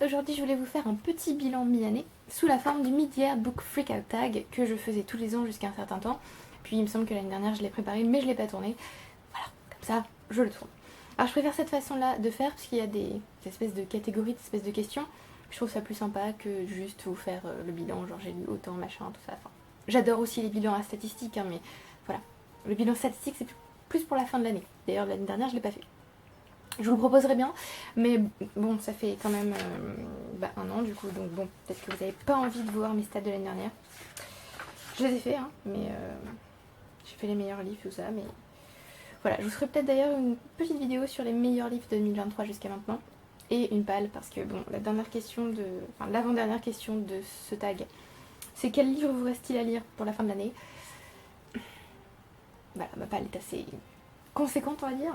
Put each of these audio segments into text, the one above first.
aujourd'hui je voulais vous faire un petit bilan mi-année sous la forme du Mid-Year Book Freakout Tag que je faisais tous les ans jusqu'à un certain temps. Puis il me semble que l'année dernière je l'ai préparé mais je l'ai pas tourné. Voilà, comme ça je le tourne. Alors je préfère cette façon-là de faire parce qu'il y a des espèces de catégories, des espèces de questions. Je trouve ça plus sympa que juste vous faire le bilan, genre j'ai lu autant, machin, tout ça. Enfin, j'adore aussi les bilans à statistiques, hein, mais voilà. Le bilan statistique c'est plus pour la fin de l'année. D'ailleurs l'année dernière je l'ai pas fait. Je vous le proposerai bien, mais bon, ça fait quand même un an du coup, donc bon, peut-être que vous n'avez pas envie de voir mes stats de l'année dernière. Je les ai fait, hein, mais j'ai fait les meilleurs livres, tout ça, mais voilà. Je vous ferai peut-être d'ailleurs une petite vidéo sur les meilleurs livres de 2023 jusqu'à maintenant, et une pale, parce que bon, l'avant-dernière question de ce tag, c'est quel livre vous reste-t-il à lire pour la fin de l'année. Voilà, ma pale est assez conséquente, on va dire.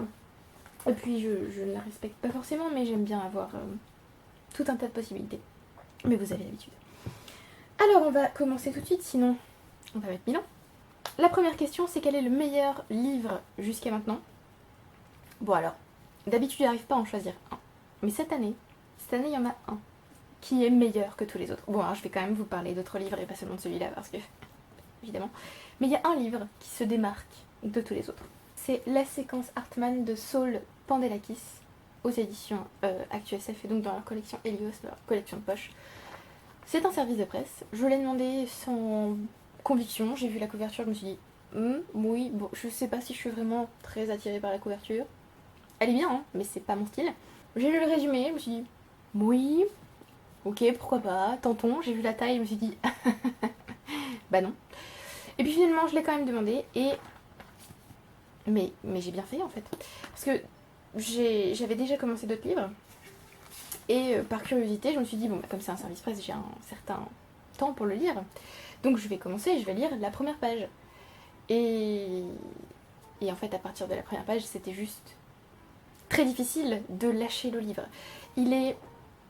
Et puis je ne la respecte pas forcément, mais j'aime bien avoir tout un tas de possibilités. Mais vous avez l'habitude. Alors on va commencer tout de suite, sinon on va mettre 1000 ans. La première question, c'est quel est le meilleur livre jusqu'à maintenant? Bon alors, d'habitude j'arrive pas à en choisir un. Mais cette année il y en a un qui est meilleur que tous les autres. Bon alors je vais quand même vous parler d'autres livres et pas seulement de celui-là parce que, évidemment. Mais il y a un livre qui se démarque de tous les autres. C'est La séquence Hartmann de Saul Pandelakis aux éditions ActuSF et donc dans leur collection Helios, leur collection de poche. C'est un service de presse. Je l'ai demandé sans conviction. J'ai vu la couverture, je me suis dit oui, bon, je sais pas si je suis vraiment très attirée par la couverture. Elle est bien, hein, mais c'est pas mon style. J'ai lu le résumé, je me suis dit oui, ok, pourquoi pas, tentons. J'ai vu la taille, je me suis dit bah non. Et puis finalement, je l'ai quand même demandé et mais j'ai bien fait en fait. Parce que j'avais déjà commencé d'autres livres. Et par curiosité, je me suis dit, bon, bah, comme c'est un service presse, j'ai un certain temps pour le lire. Donc je vais commencer, je vais lire la première page. Et en fait, à partir de la première page, c'était juste très difficile de lâcher le livre. Il est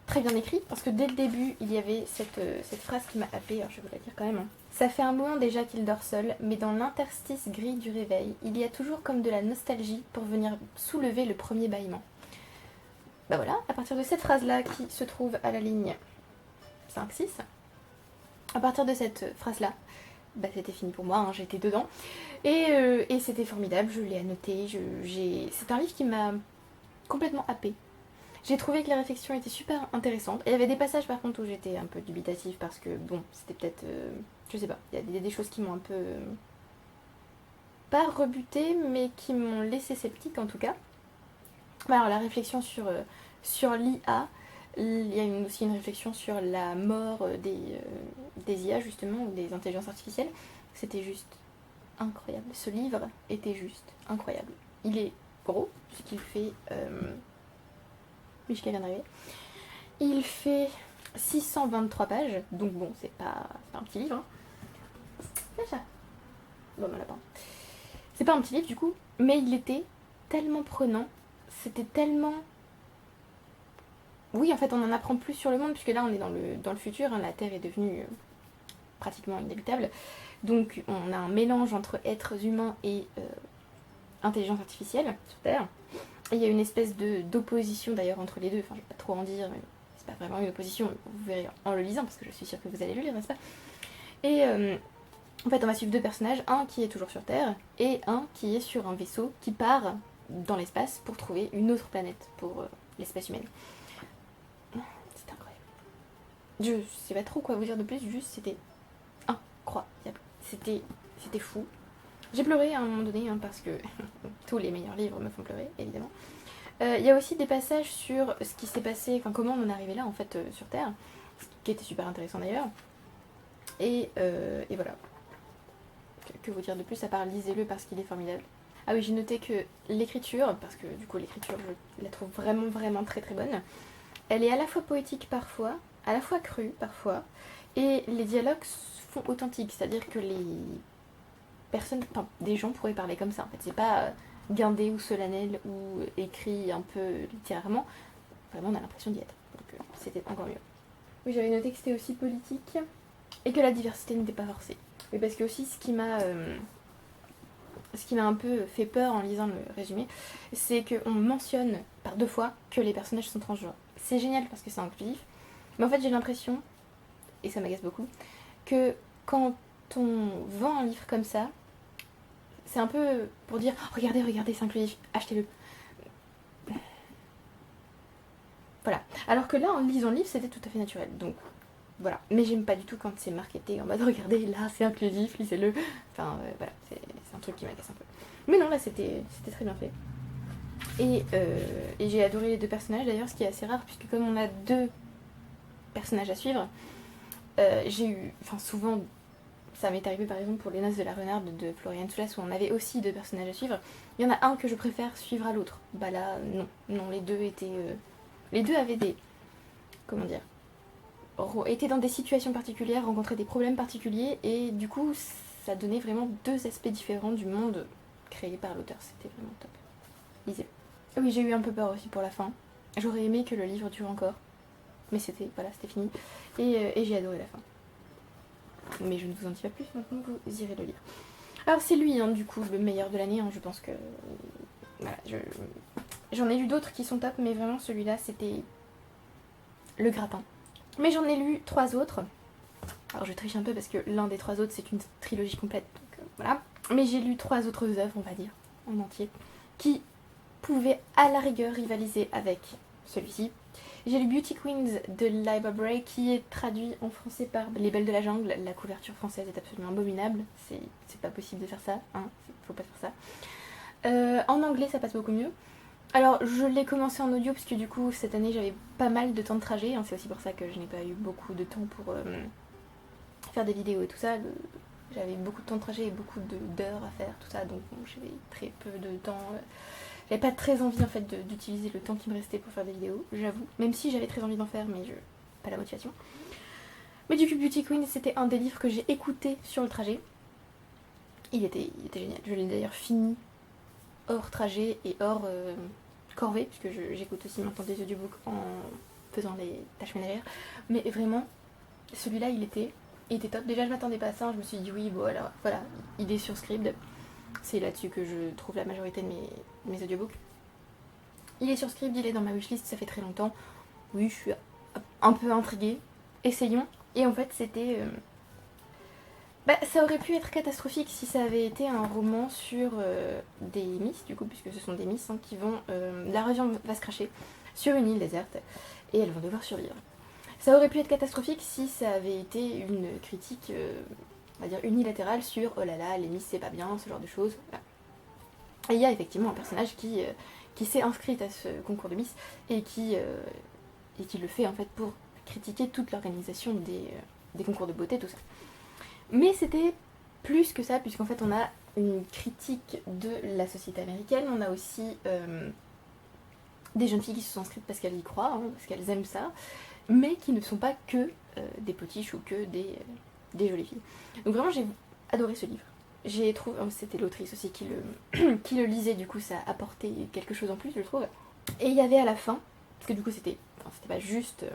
très bien écrit, parce que dès le début, il y avait cette phrase qui m'a happée, alors je vais vous la dire quand même. Hein. Ça fait un moment déjà qu'il dort seul, mais dans l'interstice gris du réveil, il y a toujours comme de la nostalgie pour venir soulever le premier bâillement. Bah voilà, à partir de cette phrase-là qui se trouve à la ligne 5-6, à partir de cette phrase-là, bah c'était fini pour moi, hein, j'étais dedans. Et c'était formidable, je l'ai annoté, c'est un livre qui m'a complètement happée. J'ai trouvé que les réflexions étaient super intéressantes. Et il y avait des passages par contre où j'étais un peu dubitative parce que bon, c'était peut-être... je sais pas, il y a des choses qui m'ont un peu... pas rebutée, mais qui m'ont laissé sceptique en tout cas. Alors la réflexion sur l'IA, il y a aussi une réflexion sur la mort des IA justement, ou des intelligences artificielles. C'était juste incroyable. Ce livre était juste incroyable. Il est gros, puisqu'il fait... Mishka vient d'arriver. Il fait 623 pages, donc bon, c'est pas un petit livre. Hein. Bon, mon lapin. C'est pas un petit livre du coup, mais il était tellement prenant. C'était tellement... Oui, en fait, on en apprend plus sur le monde, puisque là, on est dans le futur. Hein, la Terre est devenue pratiquement inhabitable. Donc, on a un mélange entre êtres humains et intelligence artificielle sur Terre. Et il y a une espèce d'opposition d'ailleurs entre les deux. Enfin, je vais pas trop en dire, mais c'est pas vraiment une opposition. Vous verrez en le lisant, parce que je suis sûre que vous allez le lire, n'est-ce pas? Et en fait, on va suivre deux personnages. Un qui est toujours sur Terre, et un qui est sur un vaisseau qui part dans l'espace pour trouver une autre planète pour l'espèce humaine. C'est incroyable. Je sais pas trop quoi vous dire de plus, juste c'était incroyable. C'était fou. J'ai pleuré à un moment donné, hein, parce que tous les meilleurs livres me font pleurer, évidemment. Il y a aussi des passages sur ce qui s'est passé, enfin comment on en est arrivé là en fait sur Terre, ce qui était super intéressant d'ailleurs. Et voilà. Que vous dire de plus à part lisez-le parce qu'il est formidable. Ah oui, j'ai noté que l'écriture, parce que du coup l'écriture je la trouve vraiment vraiment très très bonne, elle est à la fois poétique parfois, à la fois crue parfois, et les dialogues font authentiques, c'est-à-dire que les personnes, enfin des gens pourraient parler comme ça en fait, c'est pas guindé ou solennel ou écrit un peu littérairement, vraiment on a l'impression d'y être, donc c'était encore mieux. Oui, j'avais noté que c'était aussi politique et que la diversité n'était pas forcée. Mais parce que aussi ce qui m'a un peu fait peur en lisant le résumé, c'est qu'on mentionne par deux fois que les personnages sont transgenres. C'est génial parce que c'est inclusif, Mais en fait j'ai l'impression, et ça m'agace beaucoup, que quand on vend un livre comme ça, c'est un peu pour dire oh, regardez, c'est inclusif, achetez-le. Voilà. Alors que là, en lisant le livre, c'était tout à fait naturel. Donc voilà. Mais j'aime pas du tout quand c'est marketé en mode regardez, là c'est inclusif, lisez-le. Enfin voilà, c'est un truc qui m'agace un peu. Mais non, là c'était très bien fait. Et j'ai adoré les deux personnages d'ailleurs, ce qui est assez rare, puisque comme on a deux personnages à suivre, j'ai eu. Enfin souvent. Ça m'est arrivé par exemple pour Les Noces de la Renarde de Florian Soulas où on avait aussi deux personnages à suivre. Il y en a un que je préfère suivre à l'autre. Bah là, non. Non, les deux étaient. Les deux avaient des. Comment dire, étaient dans des situations particulières, rencontraient des problèmes particuliers et du coup ça donnait vraiment deux aspects différents du monde créé par l'auteur. C'était vraiment top. Lisez. Oui, j'ai eu un peu peur aussi pour la fin. J'aurais aimé que le livre dure encore. Mais c'était fini. Et j'ai adoré la fin. Mais je ne vous en dis pas plus, maintenant vous irez le lire. Alors c'est lui, hein, du coup, le meilleur de l'année, hein, je pense que... Voilà, j'en ai lu d'autres qui sont top, mais vraiment celui-là, c'était le gratin. Mais j'en ai lu 3 autres. Alors je triche un peu parce que l'un des 3 autres, c'est une trilogie complète, donc voilà. Mais j'ai lu 3 autres œuvres, on va dire, en entier, qui pouvaient à la rigueur rivaliser avec celui-ci. J'ai lu Beauty Queens de Liba Bray qui est traduit en français par Les Belles de la Jungle. La couverture française est absolument abominable. C'est pas possible de faire ça, hein. Faut pas faire ça. En anglais ça passe beaucoup mieux. Alors je l'ai commencé en audio parce que du coup cette année j'avais pas mal de temps de trajet. Hein. C'est aussi pour ça que je n'ai pas eu beaucoup de temps pour faire des vidéos et tout ça. J'avais beaucoup de temps de trajet et beaucoup d'heures à faire, tout ça. Donc bon, j'avais très peu de temps. J'avais pas très envie en fait d'utiliser le temps qui me restait pour faire des vidéos, j'avoue. Même si j'avais très envie d'en faire, mais pas la motivation. Mais du coup, Beauty Queen, c'était un des livres que j'ai écouté sur le trajet. Il était génial. Je l'ai d'ailleurs fini hors trajet et hors corvée, puisque j'écoute aussi maintenant des audiobooks en faisant les tâches ménagères. Mais vraiment, celui-là, il était top. Déjà, je m'attendais pas à ça. Je me suis dit, oui, bon, alors voilà, il est sur Scribd. C'est là-dessus que je trouve la majorité de mes audiobooks. Il est sur Scribd, il est dans ma wishlist, ça fait très longtemps. Oui, je suis un peu intriguée. Essayons. Et en fait, c'était... ça aurait pu être catastrophique si ça avait été un roman sur des miss, du coup, puisque ce sont des miss qui vont... la région va se cracher sur une île déserte et elles vont devoir survivre. Ça aurait pu être catastrophique si ça avait été une critique, on va dire, unilatérale sur oh là là, les miss c'est pas bien, ce genre de choses. Voilà. Et il y a effectivement un personnage qui s'est inscrite à ce concours de miss et qui le fait en fait pour critiquer toute l'organisation des concours de beauté, tout ça. Mais c'était plus que ça, puisqu'en fait on a une critique de la société américaine, on a aussi des jeunes filles qui se sont inscrites parce qu'elles y croient, hein, parce qu'elles aiment ça, mais qui ne sont pas que des potiches ou que des jolies filles. Donc vraiment j'ai adoré ce livre. J'ai trouvé, c'était l'autrice aussi qui le lisait, du coup ça apportait quelque chose en plus je trouve. Et il y avait à la fin, parce que du coup c'était pas juste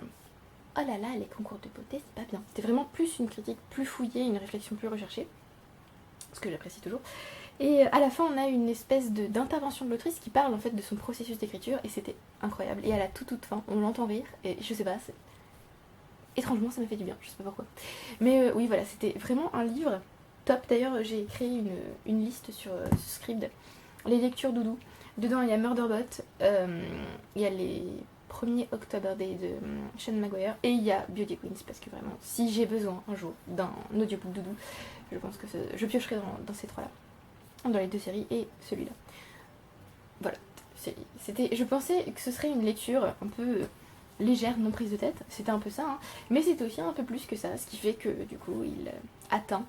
oh là là les concours de beauté c'est pas bien. C'était vraiment plus une critique plus fouillée, une réflexion plus recherchée, ce que j'apprécie toujours. Et à la fin on a une espèce d'intervention de l'autrice qui parle en fait de son processus d'écriture et c'était incroyable. Et à la toute fin on l'entend rire et je sais pas, étrangement ça m'a fait du bien, je sais pas pourquoi. Mais oui voilà, c'était vraiment un livre top. D'ailleurs j'ai créé une liste sur Scribd, les lectures doudou. Dedans il y a Murderbot, il y a les premiers October Day de Sean Maguire et il y a Beauty Queens parce que vraiment si j'ai besoin un jour d'un audiobook doudou, je pense que je piocherai dans ces trois là, dans les deux séries et celui-là. Voilà, je pensais que ce serait une lecture un peu légère, non prise de tête, c'était un peu ça, hein. Mais c'est aussi un peu plus que ça, ce qui fait que du coup il atteint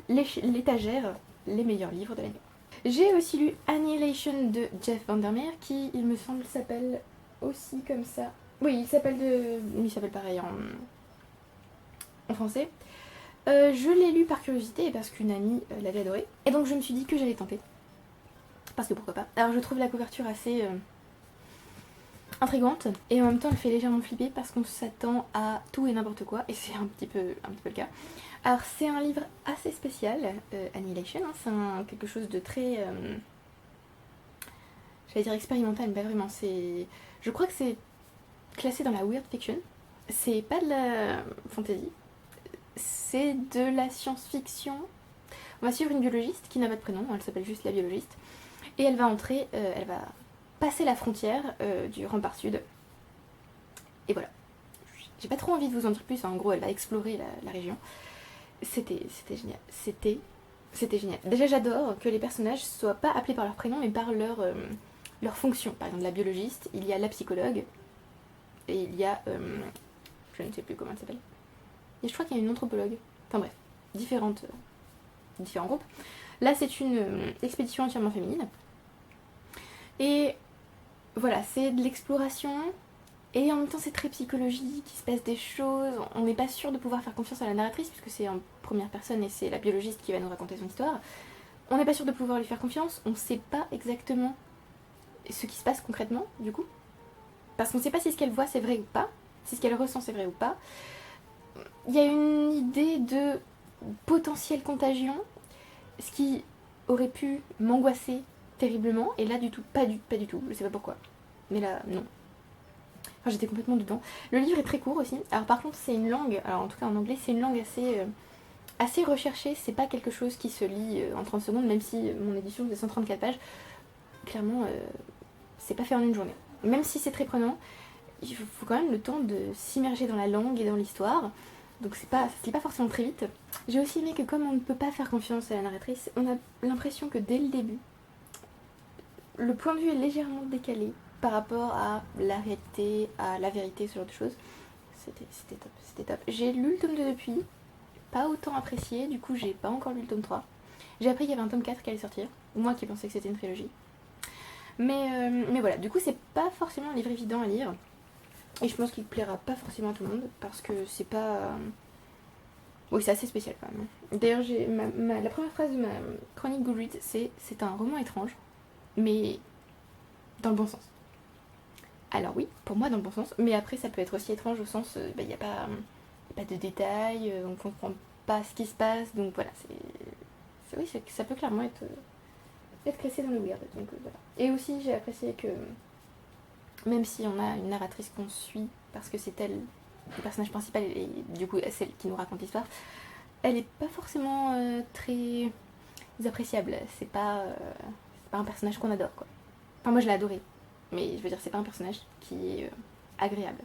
l'étagère les meilleurs livres de l'année. J'ai aussi lu Annihilation de Jeff Vandermeer qui, il me semble, s'appelle aussi comme ça. Oui, il s'appelle pareil en français. Je l'ai lu par curiosité et parce qu'une amie l'avait adoré. Et donc je me suis dit que j'allais tenter. Parce que pourquoi pas. Alors je trouve la couverture assez intrigante et en même temps elle fait légèrement flipper parce qu'on s'attend à tout et n'importe quoi et c'est un petit peu le cas. Alors c'est un livre assez spécial, Annihilation, hein, c'est quelque chose de très, j'allais dire expérimental, mais pas vraiment. Je crois que c'est classé dans la weird fiction C'est pas de la fantasy, c'est de la science-fiction. On va suivre une biologiste qui n'a pas de prénom, elle s'appelle juste la biologiste. Et elle va entrer, elle va passer la frontière du rempart sud. Et voilà. J'ai pas trop envie de vous en dire plus, en gros elle va explorer la région. C'était génial. C'était génial. Déjà j'adore que les personnages soient pas appelés par leur prénom mais par leur fonction. Par exemple la biologiste, il y a la psychologue, et il y a... je ne sais plus comment elle s'appelle. Et je crois qu'il y a une anthropologue. Enfin bref, différents groupes. Là c'est une expédition entièrement féminine. Et voilà, c'est de l'exploration. Et en même temps c'est très psychologique, il se passe des choses, on n'est pas sûr de pouvoir faire confiance à la narratrice puisque c'est en première personne et c'est la biologiste qui va nous raconter son histoire. On n'est pas sûr de pouvoir lui faire confiance, on ne sait pas exactement ce qui se passe concrètement du coup. Parce qu'on ne sait pas si ce qu'elle voit c'est vrai ou pas, si ce qu'elle ressent c'est vrai ou pas. Il y a une idée de potentielle contagion, ce qui aurait pu m'angoisser terriblement, et là du tout, pas du tout, je sais pas pourquoi. Mais là, non. Enfin, j'étais complètement dedans. Le livre est très court aussi. Alors par contre c'est une langue, alors en tout cas en anglais c'est une langue assez recherchée. C'est pas quelque chose qui se lit en 30 secondes, même si mon édition faisait 134 pages. Clairement c'est pas fait en une journée. Même si c'est très prenant, il faut quand même le temps de s'immerger dans la langue et dans l'histoire. Donc ça se lit pas forcément très vite. J'ai aussi aimé que comme on ne peut pas faire confiance à la narratrice, on a l'impression que dès le début, le point de vue est légèrement décalé par rapport à la réalité, à la vérité, ce genre de choses. C'était top. J'ai lu le tome 2 depuis, pas autant apprécié, du coup j'ai pas encore lu le tome 3. J'ai appris qu'il y avait un tome 4 qui allait sortir, moi qui pensais que c'était une trilogie. Mais voilà, du coup c'est pas forcément un livre évident à lire. Et je pense qu'il plaira pas forcément à tout le monde, parce que c'est pas... Oui, c'est assez spécial quand même. D'ailleurs, la première phrase de ma chronique Goodreads, c'est un roman étrange, mais dans le bon sens. Alors oui, pour moi dans le bon sens, mais après ça peut être aussi étrange au sens, il n'y a pas de détails, on comprend pas ce qui se passe, donc voilà, oui, ça peut clairement être classé dans le weird, donc voilà. Et aussi j'ai apprécié que, même si on a une narratrice qu'on suit, parce que c'est elle le personnage principal et du coup celle qui nous raconte l'histoire, elle est pas forcément très appréciable, c'est pas un personnage qu'on adore quoi. Enfin moi je l'ai adoré, mais je veux dire c'est pas un personnage qui est agréable.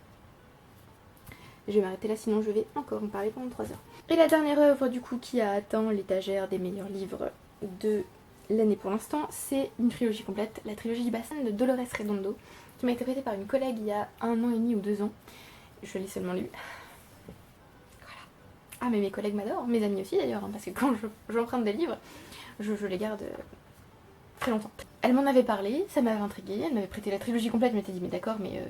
Je vais m'arrêter là sinon je vais encore en parler pendant 3 heures. Et la dernière œuvre du coup qui a atteint l'étagère des meilleurs livres de l'année pour l'instant, c'est une trilogie complète, la trilogie du bassin de Dolores Redondo, qui m'a été prêtée par une collègue il y a 1 an et demi ou 2 ans. Je l'ai seulement lu. Voilà. Ah mais mes collègues m'adorent, mes amis aussi d'ailleurs, hein, parce que quand j'emprunte des livres, je les garde très longtemps. Elle m'en avait parlé, ça m'avait intriguée, elle m'avait prêté la trilogie complète, je m'étais dit mais d'accord, mais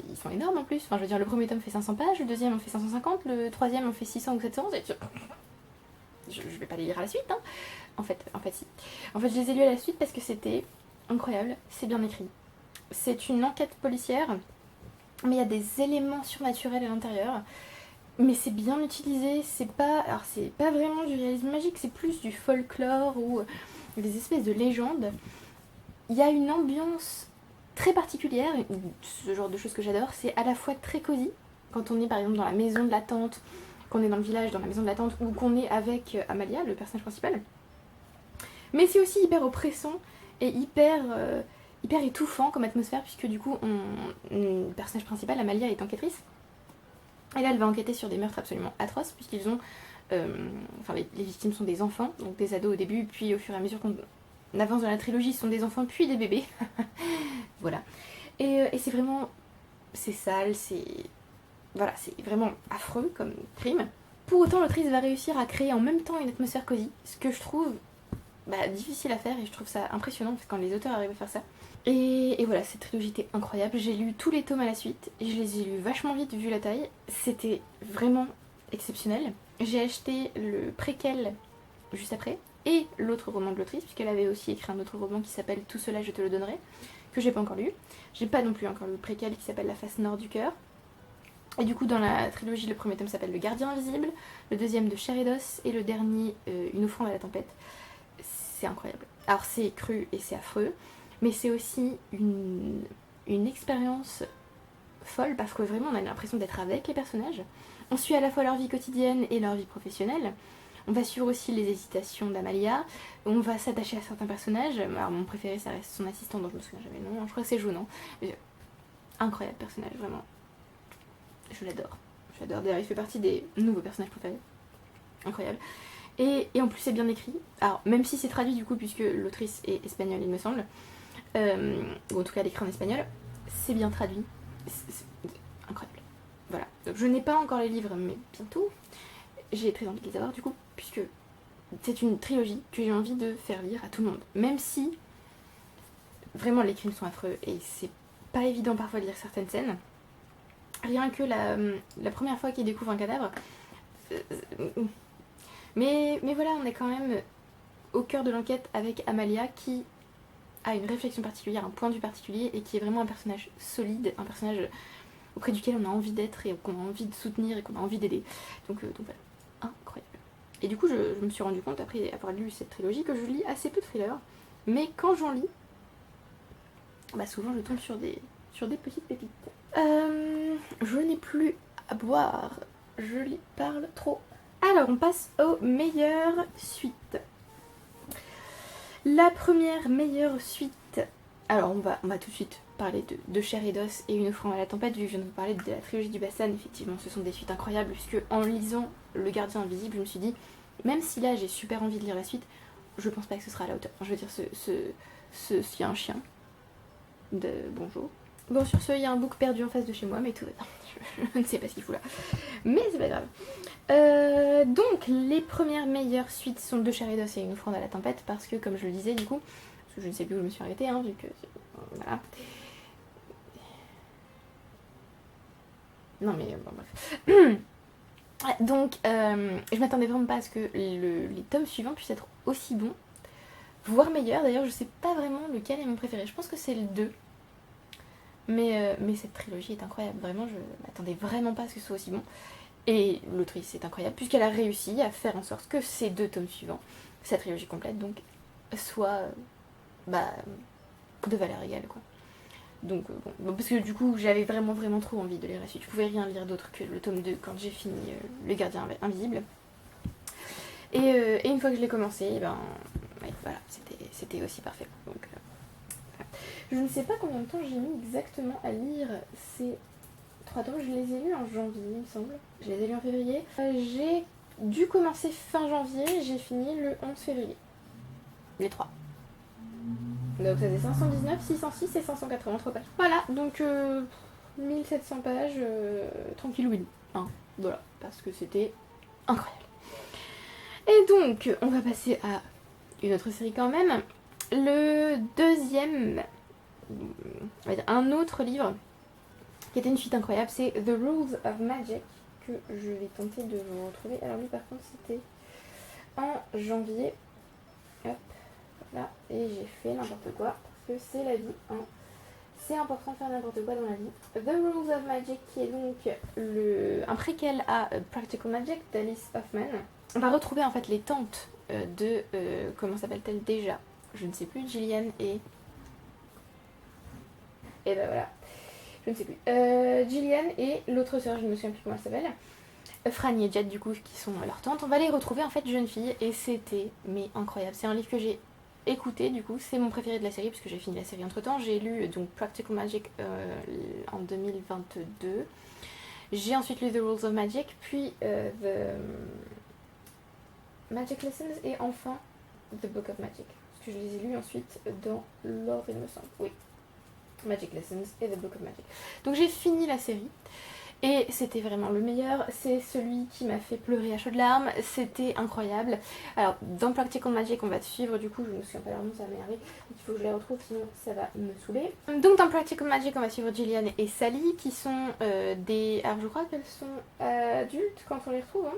ils sont énormes en plus. Enfin je veux dire, le premier tome fait 500 pages, le deuxième en fait 550, le troisième en fait 600 ou 700, et je vais pas les lire à la suite, hein. En fait si. En fait je les ai lus à la suite parce que c'était incroyable, c'est bien écrit. C'est une enquête policière, mais il y a des éléments surnaturels à l'intérieur. Mais c'est bien utilisé, c'est pas vraiment du réalisme magique, c'est plus du folklore ou des espèces de légendes. Il y a une ambiance très particulière, ce genre de choses que j'adore, c'est à la fois très cosy, quand on est par exemple dans la maison de la tante, qu'on est dans le village, dans la maison de la tante, ou qu'on est avec Amalia, le personnage principal. Mais c'est aussi hyper oppressant et hyper étouffant comme atmosphère, puisque du coup, le personnage principal, Amalia, est enquêtrice. Et là, elle va enquêter sur des meurtres absolument atroces, puisqu'ils ont... les victimes sont des enfants, donc des ados au début, puis au fur et à mesure qu'on avance dans la trilogie, ce sont des enfants, puis des bébés. Voilà. Et c'est vraiment... c'est sale, c'est vraiment affreux comme crime. Pour autant, l'autrice va réussir à créer en même temps une atmosphère cosy, ce que je trouve difficile à faire, et je trouve ça impressionnant quand les auteurs arrivent à faire ça. Et voilà, cette trilogie était incroyable. J'ai lu tous les tomes à la suite, et je les ai lus vachement vite vu la taille. C'était vraiment exceptionnel. J'ai acheté le préquel juste après, et l'autre roman de l'autrice, puisqu'elle avait aussi écrit un autre roman qui s'appelle Tout cela je te le donnerai, que j'ai pas encore lu. J'ai pas non plus encore lu le préquel qui s'appelle La face nord du cœur. Et du coup dans la trilogie, le premier tome s'appelle Le gardien invisible, le deuxième de Chair et d'os, et le dernier Une offrande à la tempête. C'est incroyable. Alors c'est cru et c'est affreux, mais c'est aussi une expérience folle parce que vraiment on a l'impression d'être avec les personnages. On suit à la fois leur vie quotidienne et leur vie professionnelle. On va suivre aussi les hésitations d'Amalia. On va s'attacher à certains personnages. Alors mon préféré ça reste son assistant dont je me souviens jamais le nom. Je crois que c'est Jo, non. Incroyable personnage, vraiment. Je l'adore. J'adore. D'ailleurs il fait partie des nouveaux personnages préférés. Incroyable. Et en plus c'est bien écrit. Alors même si c'est traduit du coup puisque l'autrice est espagnole il me semble. Ou en tout cas elle écrit en espagnol. C'est bien traduit. C'est incroyable. Voilà. Donc, je n'ai pas encore les livres mais bientôt. J'ai très envie de les avoir du coup puisque c'est une trilogie que j'ai envie de faire lire à tout le monde. Même si vraiment les crimes sont affreux et c'est pas évident parfois de lire certaines scènes. Rien que la première fois qu'il découvre un cadavre. Mais voilà, on est quand même au cœur de l'enquête avec Amalia qui a une réflexion particulière, un point de vue particulier et qui est vraiment un personnage solide, un personnage auprès duquel on a envie d'être et qu'on a envie de soutenir et qu'on a envie d'aider. Donc voilà, incroyable. Et du coup, je me suis rendu compte après avoir lu cette trilogie que je lis assez peu de thrillers, mais quand j'en lis, bah souvent je tombe sur des petites pépites. Je n'ai plus à boire, je lui parle trop. Alors on passe aux meilleures suites. La première meilleure suite. Alors on va tout de suite parler de Chair et d'os et Une offrande à la tempête, vu que je viens de vous parler de la trilogie du Bassan. Effectivement ce sont des suites incroyables puisque en lisant Le Gardien Invisible je me suis dit, même si là j'ai super envie de lire la suite, je pense pas que ce sera à la hauteur. Enfin, je veux dire, s'il y a un chien de bonjour. Bon sur ce, il y a un bouc perdu en face de chez moi mais tout va bien. Je ne sais pas ce qu'il fout là. Mais c'est pas grave. Donc les premières meilleures suites sont de Chair et d'os et Une offrande à la tempête parce que comme je le disais du coup, parce que je ne sais plus où je me suis arrêtée vu que voilà. Non mais bon bref. Donc je m'attendais vraiment pas à ce que les tomes suivants puissent être aussi bons, voire meilleurs. D'ailleurs je sais pas vraiment lequel est mon préféré, je pense que c'est le 2. Mais cette trilogie est incroyable, vraiment je m'attendais vraiment pas à ce que ce soit aussi bon. Et l'autrice est incroyable puisqu'elle a réussi à faire en sorte que ces 2 tomes suivants, sa trilogie complète donc, soit de valeur égale quoi. Donc bon, parce que du coup j'avais vraiment trop envie de lire la suite. Je pouvais rien lire d'autre que le tome 2 quand j'ai fini Le Gardien Invisible. Et une fois que je l'ai commencé, ouais, voilà, c'était aussi parfait. Donc voilà. Je ne sais pas combien de temps j'ai mis exactement à lire ces 3 tomes. Je les ai lus en janvier il me semble. Je les ai lus en février. J'ai dû commencer fin janvier, j'ai fini le 11 février. Les 3. Donc ça faisait 519, 606 et 583 pages. Voilà, donc 1700 pages, tranquille oui. Voilà, parce que c'était incroyable. Et donc, on va passer à une autre série quand même. Le deuxième, on va dire un autre livre qui était une suite incroyable, c'est The Rules of Magic, que je vais tenter de vous retrouver. Alors lui par contre c'était en janvier. Hop. Là, et j'ai fait n'importe quoi, parce que c'est la vie, c'est important de faire n'importe quoi dans la vie. The Rules of Magic, qui est donc un préquel à Practical Magic d'Alice Hoffman. On va retrouver en fait les tantes de, comment s'appelle-t-elle déjà? Je ne sais plus, Gillian et ben voilà, je ne sais plus. Gillian et l'autre sœur, je ne me souviens plus comment elle s'appelle. Franny et Jade du coup, qui sont leurs tantes. On va les retrouver en fait jeunes filles, et c'était mais incroyable. C'est un livre que j'ai écouté du coup, c'est mon préféré de la série puisque j'ai fini la série entre temps. J'ai lu donc Practical Magic en 2022. J'ai ensuite lu The Rules of Magic, puis The Magic Lessons et enfin The Book of Magic. Parce que je les ai lus ensuite dans l'ordre il me semble. Oui, Magic Lessons et The Book of Magic. Donc j'ai fini la série. Et c'était vraiment le meilleur, c'est celui qui m'a fait pleurer à chaudes larmes, c'était incroyable. Alors dans Practical Magic on va te suivre, du coup je me souviens pas leur nom, ça va m'énerver, il faut que je les retrouve sinon ça va me saouler. Donc dans Practical Magic on va suivre Gillian et Sally qui sont des... Alors je crois qu'elles sont adultes quand on les retrouve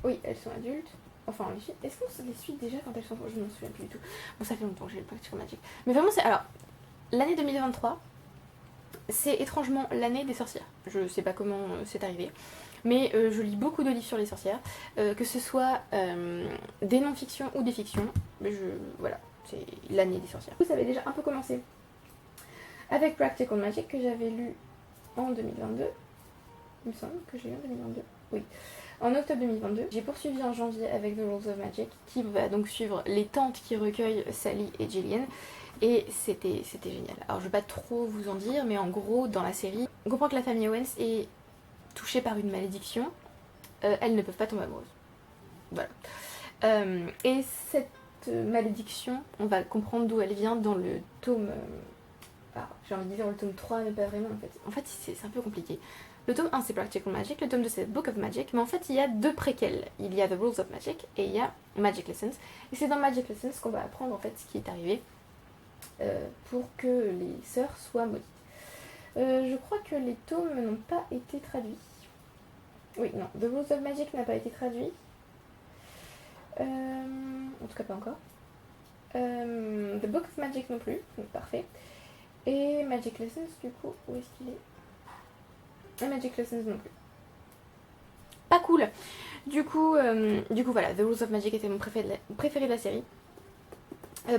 Oui, elles sont adultes. Enfin, est-ce qu'on les suit déjà quand elles sont... Je ne m'en souviens plus du tout. Bon, ça fait longtemps que j'ai le Practical Magic. Mais vraiment c'est... Alors, l'année 2023... c'est étrangement l'année des sorcières. Je sais pas comment c'est arrivé, mais je lis beaucoup de livres sur les sorcières, que ce soit des non-fictions ou des fictions. Voilà, c'est l'année des sorcières. Ça avait déjà un peu commencé avec Practical Magic que j'avais lu en 2022. Il me semble que j'ai lu en 2022. Oui, en octobre 2022. J'ai poursuivi en janvier avec The Rules of Magic, qui va donc suivre les tantes qui recueillent Sally et Gillian. Et c'était génial. Alors je vais pas trop vous en dire, mais en gros, dans la série, on comprend que la famille Owens est touchée par une malédiction. Elles ne peuvent pas tomber amoureuses. Voilà. Et cette malédiction, on va comprendre d'où elle vient dans le tome... alors, j'ai envie de dire le tome 3, mais pas vraiment en fait. En fait, c'est un peu compliqué. Le tome 1, c'est Practical Magic, le tome 2, c'est Book of Magic, mais en fait, il y a 2 préquels. Il y a The Rules of Magic et il y a Magic Lessons. Et c'est dans Magic Lessons qu'on va apprendre en fait ce qui est arrivé pour que les sœurs soient maudites. Je crois que les tomes n'ont pas été traduits. Oui, non, The Rules of Magic n'a pas été traduit. En tout cas, pas encore. The Book of Magic non plus, donc parfait. Et Magic Lessons, du coup, où est-ce qu'il est? Et Magic Lessons non plus. Pas cool. Du coup, voilà, The Rules of Magic était mon préféré de la série.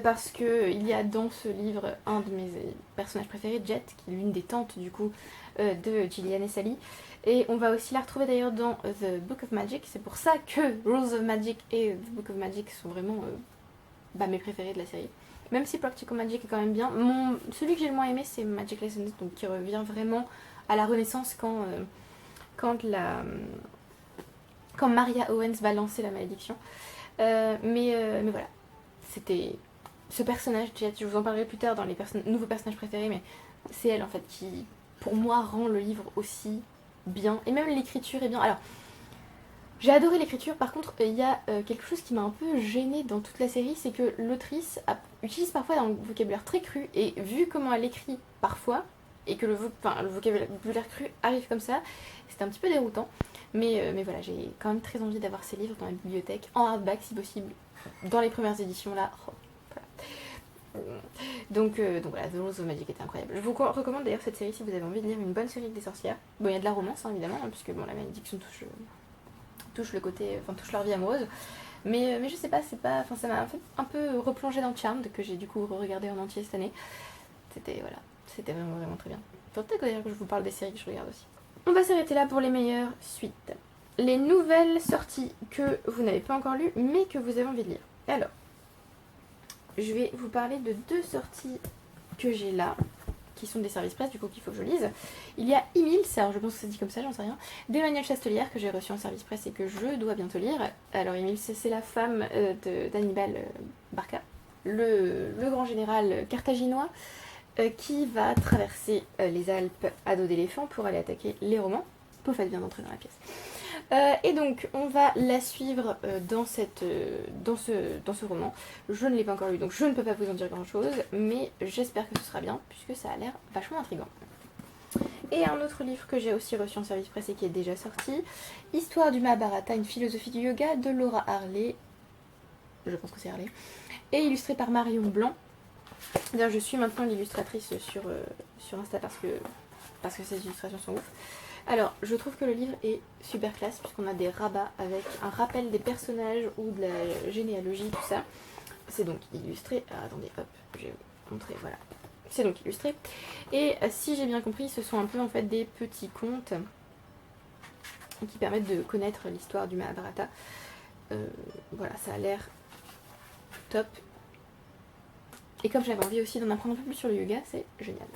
Parce que il y a dans ce livre un de mes personnages préférés, Jet, qui est l'une des tantes du coup de Gillian et Sally. Et on va aussi la retrouver d'ailleurs dans The Book of Magic. C'est pour ça que Rules of Magic et The Book of Magic sont vraiment mes préférés de la série. Même si Practical Magic est quand même bien. Celui que j'ai le moins aimé, c'est Magic Lessons, donc qui revient vraiment à la Renaissance quand Maria Owens va lancer la malédiction. Mais voilà, c'était ce personnage, Jet, je vous en parlerai plus tard dans les nouveaux personnages préférés, mais c'est elle en fait qui, pour moi, rend le livre aussi bien. Et même l'écriture est bien. Alors, j'ai adoré l'écriture, par contre, il y a quelque chose qui m'a un peu gênée dans toute la série, c'est que l'autrice utilise parfois un vocabulaire très cru, et vu comment elle écrit parfois, et que le vocabulaire cru arrive comme ça, c'était un petit peu déroutant. Mais voilà, j'ai quand même très envie d'avoir ces livres dans la bibliothèque, en hardback si possible, dans les premières éditions là. Voilà. Donc voilà, The Rules of Magic était incroyable. Je vous recommande d'ailleurs cette série si vous avez envie de lire une bonne série avec des sorcières. Bon, il y a de la romance évidemment, puisque bon, la malédiction touche le côté, touche leur vie amoureuse. Mais je sais pas, ça m'a fait un peu replongé dans Charmed, que j'ai du coup regardé en entier cette année. C'était vraiment, vraiment très bien. Peut-être que je vous parle des séries que je regarde aussi. On va s'arrêter là pour les meilleures suites. Les nouvelles sorties que vous n'avez pas encore lues, mais que vous avez envie de lire. Alors, je vais vous parler de 2 sorties que j'ai là, qui sont des services presse, du coup qu'il faut que je lise. Il y a Emile, alors je pense que ça se dit comme ça, j'en sais rien, d'Emmanuel Chastelière, que j'ai reçu en service presse et que je dois bientôt lire. Alors Emile, c'est la femme d'Hannibal Barca, le grand général carthaginois, qui va traverser les Alpes à dos d'éléphant pour aller attaquer les Romains. Vous faites bien d'entrer dans la pièce. Et donc on va la suivre dans ce roman. Je ne l'ai pas encore lu, donc je ne peux pas vous en dire grand chose, mais j'espère que ce sera bien, puisque ça a l'air vachement intriguant. Et un autre livre que j'ai aussi reçu en service presse et qui est déjà sorti, Histoire du Mahabharata, une philosophie du yoga, de Laura Harley, je pense que c'est Harley, et illustré par Marion Blanc. D'ailleurs, je suis maintenant l'illustratrice sur Insta parce que ces illustrations sont ouf. Alors, je trouve que le livre est super classe puisqu'on a des rabats avec un rappel des personnages ou de la généalogie, tout ça. C'est donc illustré. Ah, attendez, hop, je vais vous montrer, voilà. C'est donc illustré. Et si j'ai bien compris, ce sont un peu en fait des petits contes qui permettent de connaître l'histoire du Mahabharata. Voilà, ça a l'air top. Et comme j'avais envie aussi d'en apprendre un peu plus sur le yoga, c'est génial.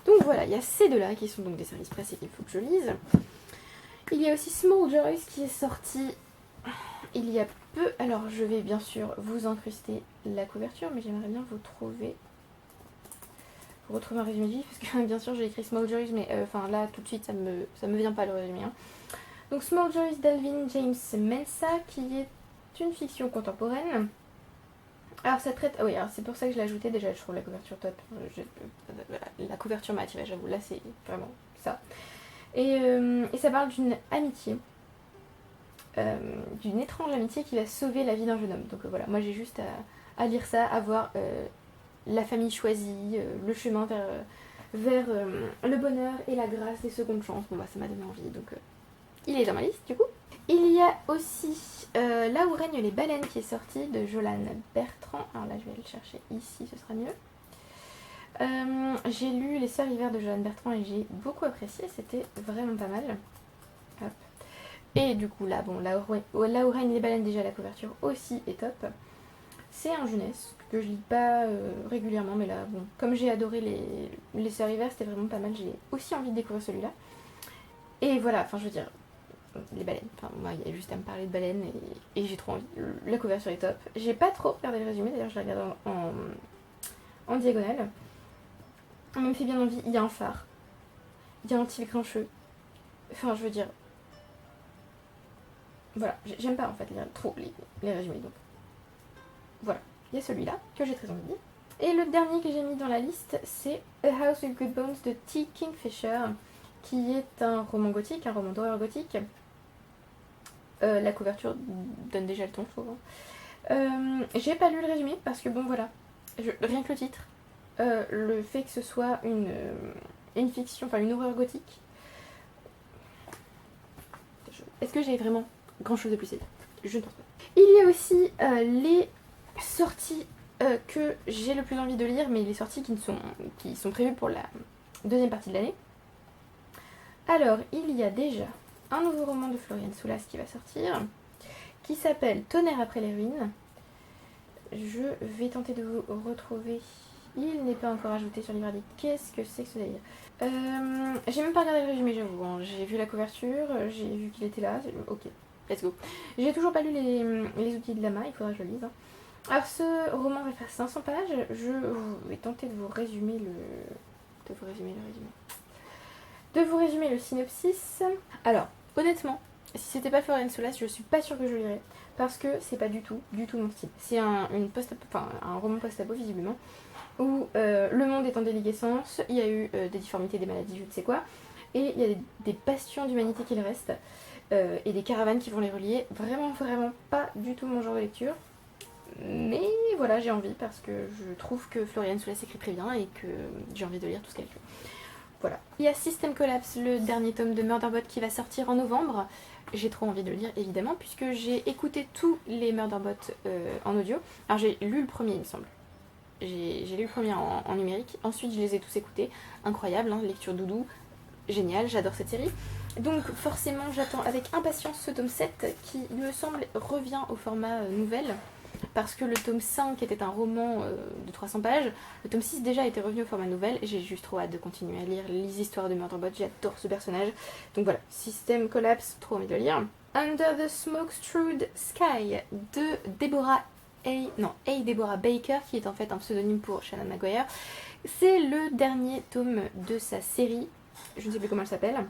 Donc voilà, il y a ces 2-là qui sont donc des services presse et qu'il faut que je lise. Il y a aussi Small Joys qui est sorti il y a peu. Alors je vais bien sûr vous incruster la couverture, mais j'aimerais bien vous retrouver un résumé vif, parce que bien sûr j'ai écrit Small Joys, mais là tout de suite ça me vient pas le résumé. Hein. Donc Small Joys d'Alvin James Mensa, qui est une fiction contemporaine. Alors ça traite... oui, alors c'est pour ça que je l'ai ajouté déjà, je trouve la couverture top. La couverture m'a attirée, j'avoue, là c'est vraiment ça. Et ça parle d'une amitié, d'une étrange amitié qui va sauver la vie d'un jeune homme. Donc voilà, moi j'ai juste à lire ça, à voir la famille choisie, le chemin vers le bonheur et la grâce des secondes chances. Bon bah ça m'a donné envie, donc il est dans ma liste du coup. Il y a aussi Là où règnent les baleines qui est sorti de Jolane Bertrand. Alors là je vais aller le chercher ici, ce sera mieux. J'ai lu Les Sœurs Hiver de Johanne Bertrand et j'ai beaucoup apprécié, c'était vraiment pas mal. Hop. Et du coup là, bon, là où règne les baleines, déjà la couverture aussi est top. C'est un jeunesse que je lis pas régulièrement, mais là, bon, comme j'ai adoré les Sœurs Hiver, c'était vraiment pas mal, j'ai aussi envie de découvrir celui-là. Et voilà, enfin je veux dire, les baleines, enfin moi il y a juste à me parler de baleines et j'ai trop envie. La couverture est top. J'ai pas trop regardé le résumé, d'ailleurs je la regarde en diagonale. On me fait bien envie, il y a un phare, il y a un petit grincheux. Enfin je veux dire, voilà, j'aime pas en fait lire trop les résumés, donc voilà. Il y a celui-là que j'ai très envie de lire. Et le dernier que j'ai mis dans la liste, c'est A House with Good Bones de T. Kingfisher, qui est un roman gothique, un roman d'horreur gothique. La couverture donne déjà le ton, je trouve. J'ai pas lu le résumé parce que bon voilà, rien que le titre, le fait que ce soit une fiction, enfin une horreur gothique. Est-ce que j'ai vraiment grand chose de plus à dire? Je ne pense pas. Il y a aussi les sorties que j'ai le plus envie de lire, mais les sorties qui sont prévues pour la deuxième partie de l'année. Alors, il y a déjà un nouveau roman de Florian Soulas qui va sortir, qui s'appelle Tonnerre après les ruines. Je vais tenter de vous retrouver. Il n'est pas encore ajouté sur Librairie. Qu'est-ce que c'est que ce délire? J'ai même pas regardé le résumé, j'avoue. Hein. J'ai vu la couverture, j'ai vu qu'il était là. Ok, let's go. J'ai toujours pas lu les outils de Lama, il faudra que je le lise. Hein. Alors ce roman va faire 500 pages. Je vais tenter de vous résumer le synopsis. Alors, honnêtement, si c'était pas Florian Soulas, je suis pas sûre que je lirais. Parce que c'est pas du tout mon style. C'est un roman post-apo, visiblement, où le monde est en déliquescence, il y a eu des difformités, des maladies, je ne sais quoi, et il y a des bastions d'humanité qui restent, et des caravanes qui vont les relier. Vraiment, vraiment pas du tout mon genre de lecture. Mais voilà, j'ai envie parce que je trouve que Florian Soulas écrit très bien et que j'ai envie de lire tout ce qu'elle écrit. Voilà. Il y a System Collapse, le dernier tome de Murderbot qui va sortir en novembre. J'ai trop envie de le lire évidemment puisque j'ai écouté tous les Murderbot en audio. Alors j'ai lu le premier il me semble. J'ai lu le premier en numérique. Ensuite je les ai tous écoutés. Incroyable, hein, lecture doudou. Génial, j'adore cette série. Donc forcément j'attends avec impatience ce tome 7 qui il me semble revient au format nouvelle. Parce que le tome 5 était un roman de 300 pages, le tome 6 déjà était revenu au format nouvelle, et j'ai juste trop hâte de continuer à lire les histoires de Murderbot, j'adore ce personnage. Donc voilà, System Collapse, trop envie de le lire. Under the Smoke-Strewed Sky de Deborah Baker, qui est en fait un pseudonyme pour Shannon Maguire. C'est le dernier tome de sa série, je ne sais plus comment elle s'appelle.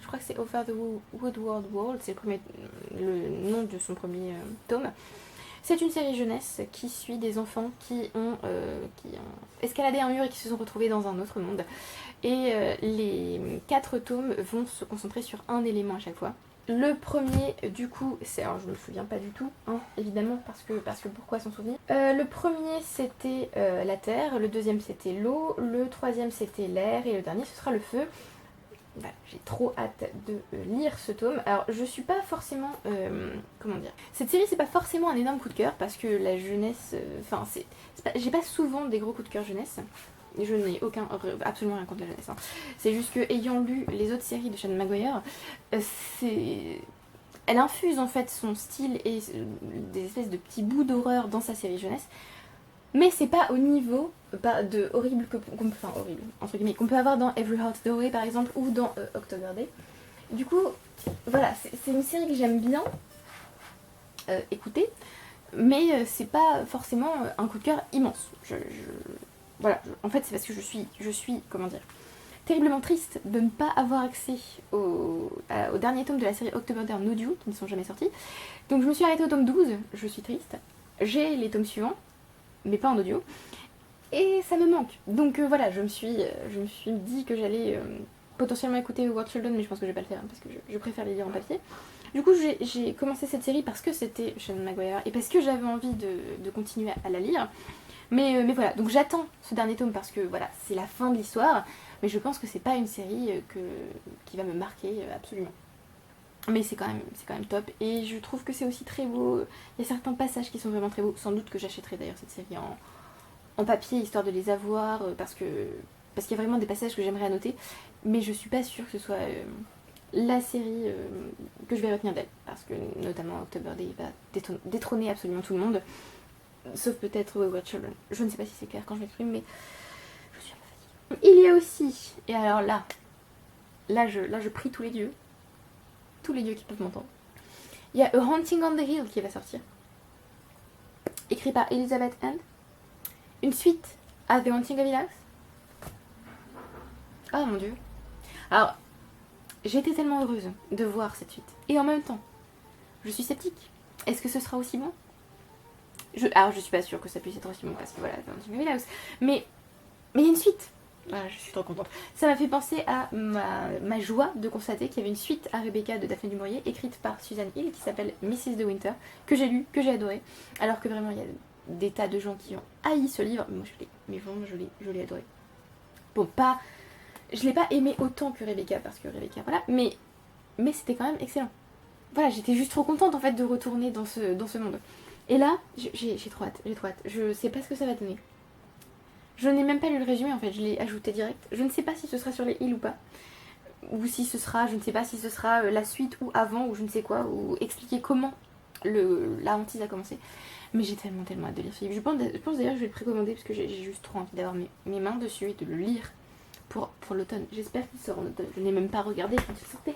Je crois que c'est Over the Woodward World, c'est le nom de son premier tome. C'est une série jeunesse qui suit des enfants qui ont escaladé un mur et qui se sont retrouvés dans un autre monde. Et les 4 tomes vont se concentrer sur un élément à chaque fois. Le premier, du coup, alors je me souviens pas du tout, hein, évidemment, parce que pourquoi s'en souvenir. Le premier c'était la terre, le deuxième c'était l'eau, le troisième c'était l'air et le dernier ce sera le feu. Bah, j'ai trop hâte de lire ce tome. Alors je suis pas forcément... comment dire, cette série c'est pas forcément un énorme coup de cœur parce que la jeunesse... Enfin j'ai pas souvent des gros coups de cœur jeunesse. Je n'ai absolument rien contre la jeunesse. Hein. C'est juste que ayant lu les autres séries de Shannon Maguire, elle infuse en fait son style et des espèces de petits bouts d'horreur dans sa série jeunesse. Mais c'est pas au niveau de horrible horrible entre guillemets qu'on peut avoir dans Every Heart Doorway par exemple ou dans October Day. Du coup, voilà, c'est une série que j'aime bien écouter, mais c'est pas forcément un coup de cœur immense. En fait, c'est parce que je suis, comment dire, terriblement triste de ne pas avoir accès au dernier tome de la série October Day en audio qui ne sont jamais sortis. Donc je me suis arrêtée au tome 12, je suis triste. J'ai les tomes suivants, mais pas en audio, et ça me manque. Donc voilà, je me suis dit que j'allais potentiellement écouter War Children, mais je pense que je vais pas le faire hein, parce que je préfère les lire en papier. Du coup j'ai commencé cette série parce que c'était Shannon Maguire et parce que j'avais envie de continuer à la lire. Mais voilà, donc j'attends ce dernier tome parce que voilà, c'est la fin de l'histoire, mais je pense que c'est pas une série qui va me marquer absolument. Mais c'est quand même top et je trouve que c'est aussi très beau. Il y a certains passages qui sont vraiment très beaux. Sans doute que j'achèterai d'ailleurs cette série en papier, histoire de les avoir, parce qu'il y a vraiment des passages que j'aimerais annoter, mais je suis pas sûre que ce soit la série que je vais retenir d'elle, parce que notamment October Day va détrôner absolument tout le monde, sauf peut-être Wayward Children. Je ne sais pas si c'est clair quand je m'exprime, mais je suis un peu fatiguée. Il y a aussi, et alors là je prie tous les dieux qui peuvent m'entendre. Il y a A Haunting on the Hill qui va sortir, écrit par Elizabeth Hand, une suite à The Haunting of Hill House. Oh mon dieu. Alors, j'ai été tellement heureuse de voir cette suite, et en même temps, je suis sceptique. Est-ce que ce sera aussi bon? Alors je suis pas sûre que ça puisse être aussi bon parce que voilà, The Haunting of Hill House, mais il y a une suite. Voilà, je suis trop contente. Ça m'a fait penser à ma joie de constater qu'il y avait une suite à Rebecca de Daphné du Maurier, écrite par Susan Hill, qui s'appelle Mrs. de Winter, que j'ai lu, que j'ai adoré. Alors que vraiment, il y a des tas de gens qui ont haï ce livre. Moi, je l'ai adoré. Bon, pas... Je l'ai pas aimé autant que Rebecca, parce que Rebecca, voilà. Mais c'était quand même excellent. Voilà, j'étais juste trop contente, en fait, de retourner dans ce monde. Et là, j'ai trop hâte, Je sais pas ce que ça va donner. Je n'ai même pas lu le résumé en fait, je l'ai ajouté direct. Je ne sais pas si ce sera sur les îles ou pas. Ou si ce sera, je ne sais pas si ce sera la suite ou avant ou je ne sais quoi. Ou expliquer comment la hantise a commencé. Mais j'ai tellement hâte de lire ce livre. Je pense d'ailleurs que je vais le précommander parce que j'ai juste trop envie d'avoir mes mains dessus et de le lire pour l'automne. J'espère qu'il sort en automne. Je n'ai même pas regardé quand il sortait.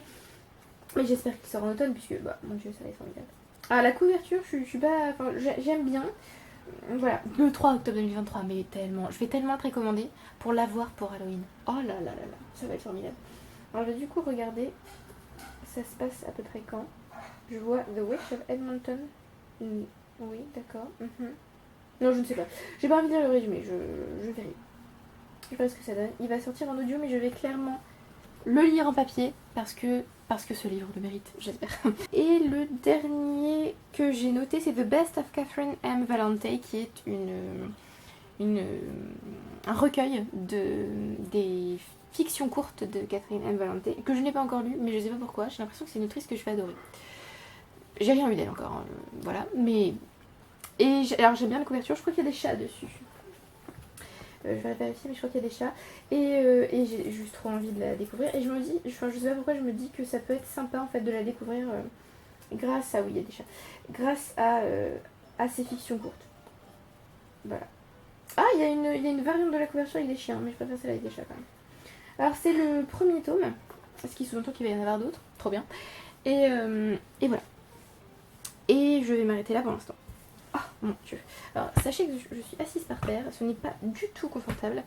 Mais j'espère qu'il sort en automne puisque, bah mon dieu, ça va être formidable. Ah, la couverture, je suis pas... Enfin, j'aime bien. Voilà, le 3 octobre 2023, mais tellement. Je vais tellement le précommander pour l'avoir pour Halloween. Oh là là là là, ça va être formidable. Alors je vais du coup regarder, ça se passe à peu près quand. Je vois The Witch of Edmonton. Oui, d'accord. Non, je ne sais pas. J'ai pas envie de lire le résumé, je verrai. Je sais pas ce que ça donne. Il va sortir en audio, mais je vais clairement le lire en papier parce que ce livre le mérite, j'espère. Et le dernier que j'ai noté, c'est The Best of Catherine M. Valente, qui est un recueil des fictions courtes de Catherine M. Valente, que je n'ai pas encore lu, mais je sais pas pourquoi. J'ai l'impression que c'est une autrice que je vais adorer. J'ai rien lu d'elle encore, hein, voilà. Mais alors j'aime bien la couverture, je crois qu'il y a des chats dessus. Je vais vérifier, mais je crois qu'il y a des chats. Et j'ai juste trop envie de la découvrir. Et je me dis, je sais pas pourquoi je me dis que ça peut être sympa en fait de la découvrir grâce à... Oui, il y a des chats. Grâce à ces fictions courtes. Voilà. Ah, il y a une variante de la couverture avec des chiens, mais je préfère celle avec des chats quand même. Alors c'est le premier tome, ce qui sous-entend qu'il va y en avoir d'autres. Trop bien. Et voilà. Et je vais m'arrêter là pour l'instant. Oh mon dieu. Alors sachez que je suis assise par terre, ce n'est pas du tout confortable,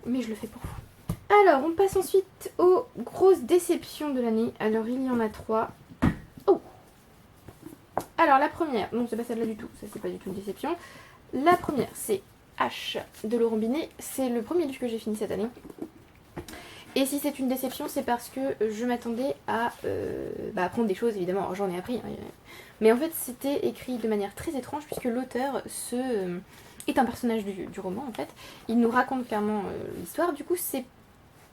mais je le fais pour vous. Alors on passe ensuite aux grosses déceptions de l'année. Alors il y en a 3. Oh. Alors la première, non c'est pas celle-là du tout, ça c'est pas du tout une déception. La première c'est H de Laurent Binet, c'est le premier livre que j'ai fini cette année. Et si c'est une déception, c'est parce que je m'attendais à apprendre des choses, évidemment. Alors, j'en ai appris, hein. Mais en fait, c'était écrit de manière très étrange, puisque l'auteur est un personnage du roman, en fait. Il nous raconte clairement l'histoire. Du coup, c'est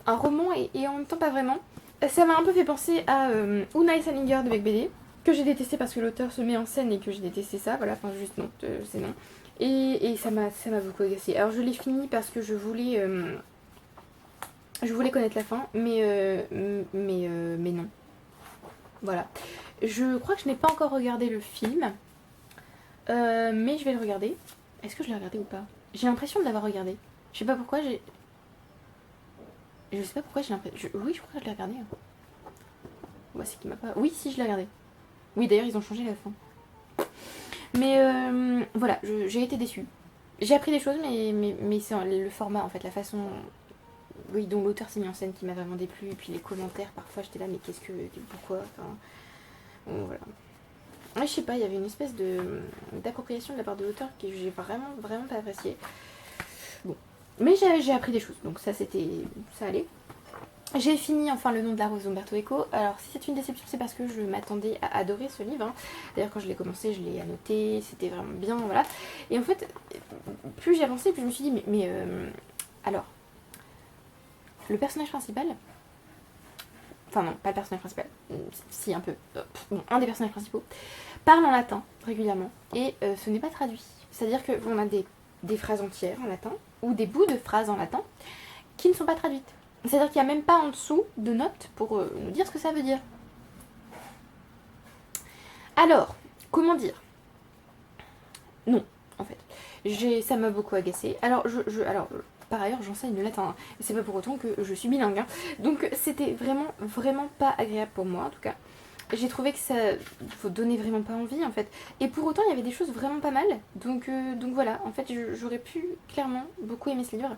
un roman et en même temps pas vraiment. Ça m'a un peu fait penser à Una et Salinger de Beck BD, que j'ai détesté parce que l'auteur se met en scène et que j'ai détesté ça. Voilà, enfin juste non, c'est non. Et ça m'a beaucoup agacé. Alors je l'ai fini parce que je voulais connaître la fin, mais non. Voilà. Je crois que je n'ai pas encore regardé le film, mais je vais le regarder. Est-ce que je l'ai regardé ou pas? J'ai l'impression de l'avoir regardé. Je sais pas pourquoi j'ai... Je sais pas pourquoi j'ai l'impression... Oui, je crois que je l'ai regardé. Ouais, c'est qui m'a pas... Oui, si, je l'ai regardé. Oui, d'ailleurs, ils ont changé la fin. Mais voilà, j'ai été déçue. J'ai appris des choses, mais c'est le format, en fait, la façon... Oui, dont l'auteur s'est mis en scène qui m'a vraiment déplu. Et puis les commentaires, parfois, j'étais là, mais pourquoi enfin, bon, voilà. Ouais, je sais pas, il y avait une espèce d'appropriation de la part de l'auteur que j'ai vraiment pas apprécié. Bon, mais j'ai appris des choses, donc ça allait. J'ai fini enfin Le nom de la rose d'Umberto Eco. Alors si c'est une déception, c'est parce que je m'attendais à adorer ce livre, hein. D'ailleurs quand je l'ai commencé, je l'ai annoté, c'était vraiment bien, voilà. Et en fait, plus j'y avançais, plus je me suis dit, mais alors, le personnage principal... Enfin non, pas le personnage principal, si un peu, bon, un des personnages principaux, parle en latin régulièrement et ce n'est pas traduit. C'est-à-dire qu'on a des des phrases entières en latin, ou des bouts de phrases en latin, qui ne sont pas traduites. C'est-à-dire qu'il n'y a même pas en dessous de notes pour nous dire ce que ça veut dire. Alors, comment dire? Non, en fait. Ça m'a beaucoup agacée. Alors, par ailleurs, j'enseigne le latin. Hein. C'est pas pour autant que je suis bilingue. Hein. Donc, c'était vraiment, vraiment pas agréable pour moi, en tout cas. J'ai trouvé que ça donnait vraiment pas envie, en fait. Et pour autant, il y avait des choses vraiment pas mal. Donc voilà, en fait, j'aurais pu clairement beaucoup aimer ce livre.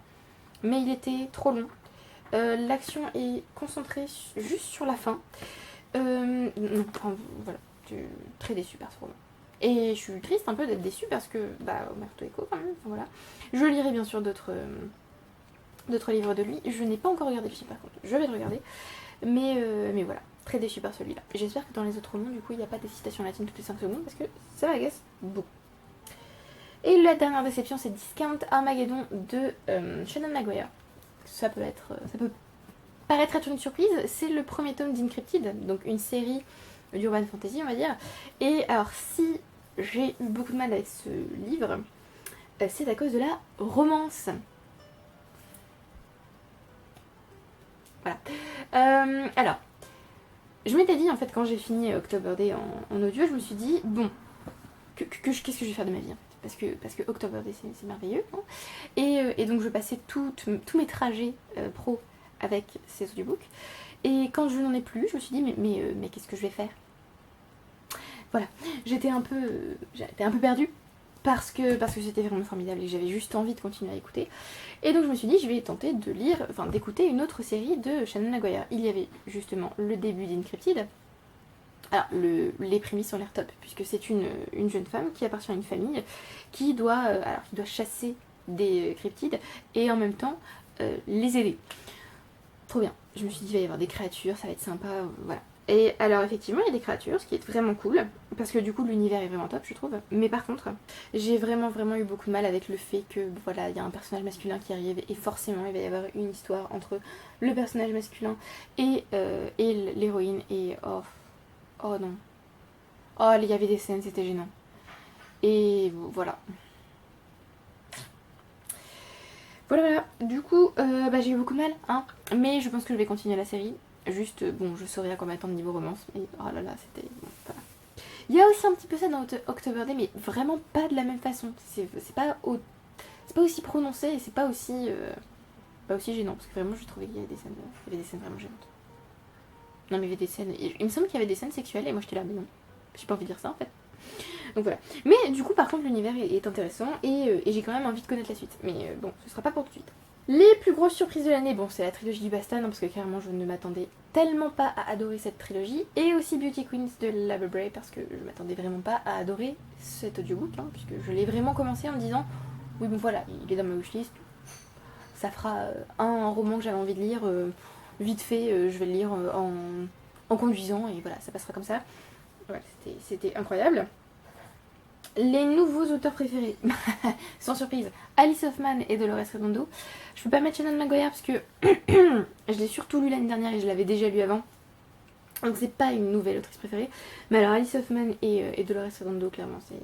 Mais il était trop long. L'action est concentrée juste sur la fin. Non, enfin, voilà. Je suis très déçue par ce roman. Et je suis triste un peu d'être déçue parce que, Umberto Eco quand même, enfin, voilà. Je lirai bien sûr d'autres livres de lui. Je n'ai pas encore regardé le film par contre, je vais le regarder. Mais voilà, très déçue par celui-là. J'espère que dans les autres romans, du coup, il n'y a pas des citations latines toutes les 5 secondes parce que ça m'agace beaucoup. Et la dernière déception, c'est Discount Armageddon de Shannon Maguire. Ça peut paraître être une surprise, c'est le premier tome d'Incrypted, donc une série d'urban fantasy on va dire. Et alors si j'ai eu beaucoup de mal avec ce livre, c'est à cause de la romance. Voilà. Alors, je m'étais dit en fait quand j'ai fini October Day en audio, je me suis dit bon, qu'est-ce que je vais faire de ma vie parce que October Day c'est merveilleux. Hein, et donc je passais tous mes trajets pro avec ces audiobooks. Et quand je n'en ai plus, je me suis dit mais qu'est-ce que je vais faire? Voilà, j'étais un peu perdue parce que c'était vraiment formidable et que j'avais juste envie de continuer à écouter. Et donc je me suis dit je vais tenter d'écouter une autre série de Shannon Maguire. Il y avait justement le début d'Incrypted. Alors les prémices ont l'air top puisque c'est une jeune femme qui appartient à une famille qui doit chasser des cryptides et en même temps les aider. Trop bien. Je me suis dit il va y avoir des créatures, ça va être sympa, voilà. Et alors effectivement il y a des créatures, ce qui est vraiment cool, parce que du coup l'univers est vraiment top je trouve. Mais par contre, j'ai vraiment eu beaucoup de mal avec le fait que voilà, il y a un personnage masculin qui arrive et forcément il va y avoir une histoire entre le personnage masculin et l'héroïne et oh non. Oh il y avait des scènes, c'était gênant. Et voilà. Voilà, du coup j'ai eu beaucoup de mal, hein. Mais je pense que je vais continuer la série. Juste, bon, je saurais à quoi m'attendre niveau romance, mais oh là là, c'était... Bon, voilà. Il y a aussi un petit peu ça dans October Day, mais vraiment pas de la même façon. C'est pas aussi prononcé et c'est pas aussi gênant, parce que vraiment, je trouvais qu'il y avait des scènes vraiment gênantes. Non, mais il y avait des scènes... Il me semble qu'il y avait des scènes sexuelles, et moi j'étais là, mais non, j'ai pas envie de dire ça, en fait. Donc voilà. Mais du coup, par contre, l'univers est intéressant, et j'ai quand même envie de connaître la suite. Mais bon, ce sera pas pour tout de suite. Les plus grosses surprises de l'année, bon c'est la trilogie du Bastan, hein, parce que carrément je ne m'attendais tellement pas à adorer cette trilogie, et aussi Beauty Queens de Labour Bray, parce que je m'attendais vraiment pas à adorer cet audiobook, hein, puisque je l'ai vraiment commencé en me disant, oui bon voilà, il est dans ma wishlist, ça fera un roman que j'avais envie de lire, vite fait, je vais le lire en conduisant, et voilà, ça passera comme ça. Voilà, c'était incroyable. Les nouveaux auteurs préférés, sans surprise, Alice Hoffman et Dolores Redondo. Je peux pas mettre Shannon Maguire parce que je l'ai surtout lu l'année dernière et je l'avais déjà lu avant. Donc c'est pas une nouvelle autrice préférée. Mais alors Alice Hoffman et Dolores Redondo, clairement, c'est...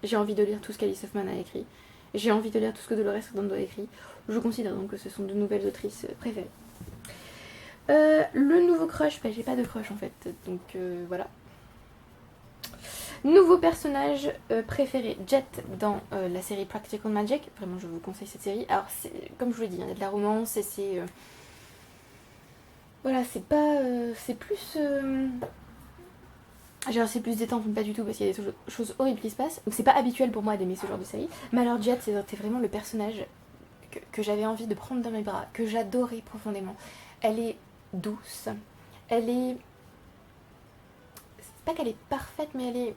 J'ai envie de lire tout ce qu'Alice Hoffman a écrit. J'ai envie de lire tout ce que Dolores Redondo a écrit. Je considère donc que ce sont de nouvelles autrices préférées. Le nouveau crush, j'ai pas de crush en fait. Donc voilà. Nouveau personnage préféré, Jet dans la série Practical Magic. Vraiment, je vous conseille cette série. Alors, comme je vous l'ai dit, il y a de la romance et c'est... voilà, c'est pas... c'est plus... genre, c'est plus détente, mais pas du tout, parce qu'il y a des choses horribles qui se passent. Donc, c'est pas habituel pour moi d'aimer ce genre de série. Mais alors, Jet, c'était vraiment le personnage que j'avais envie de prendre dans mes bras, que j'adorais profondément. Elle est douce. Elle est... c'est pas qu'elle est parfaite, mais elle est...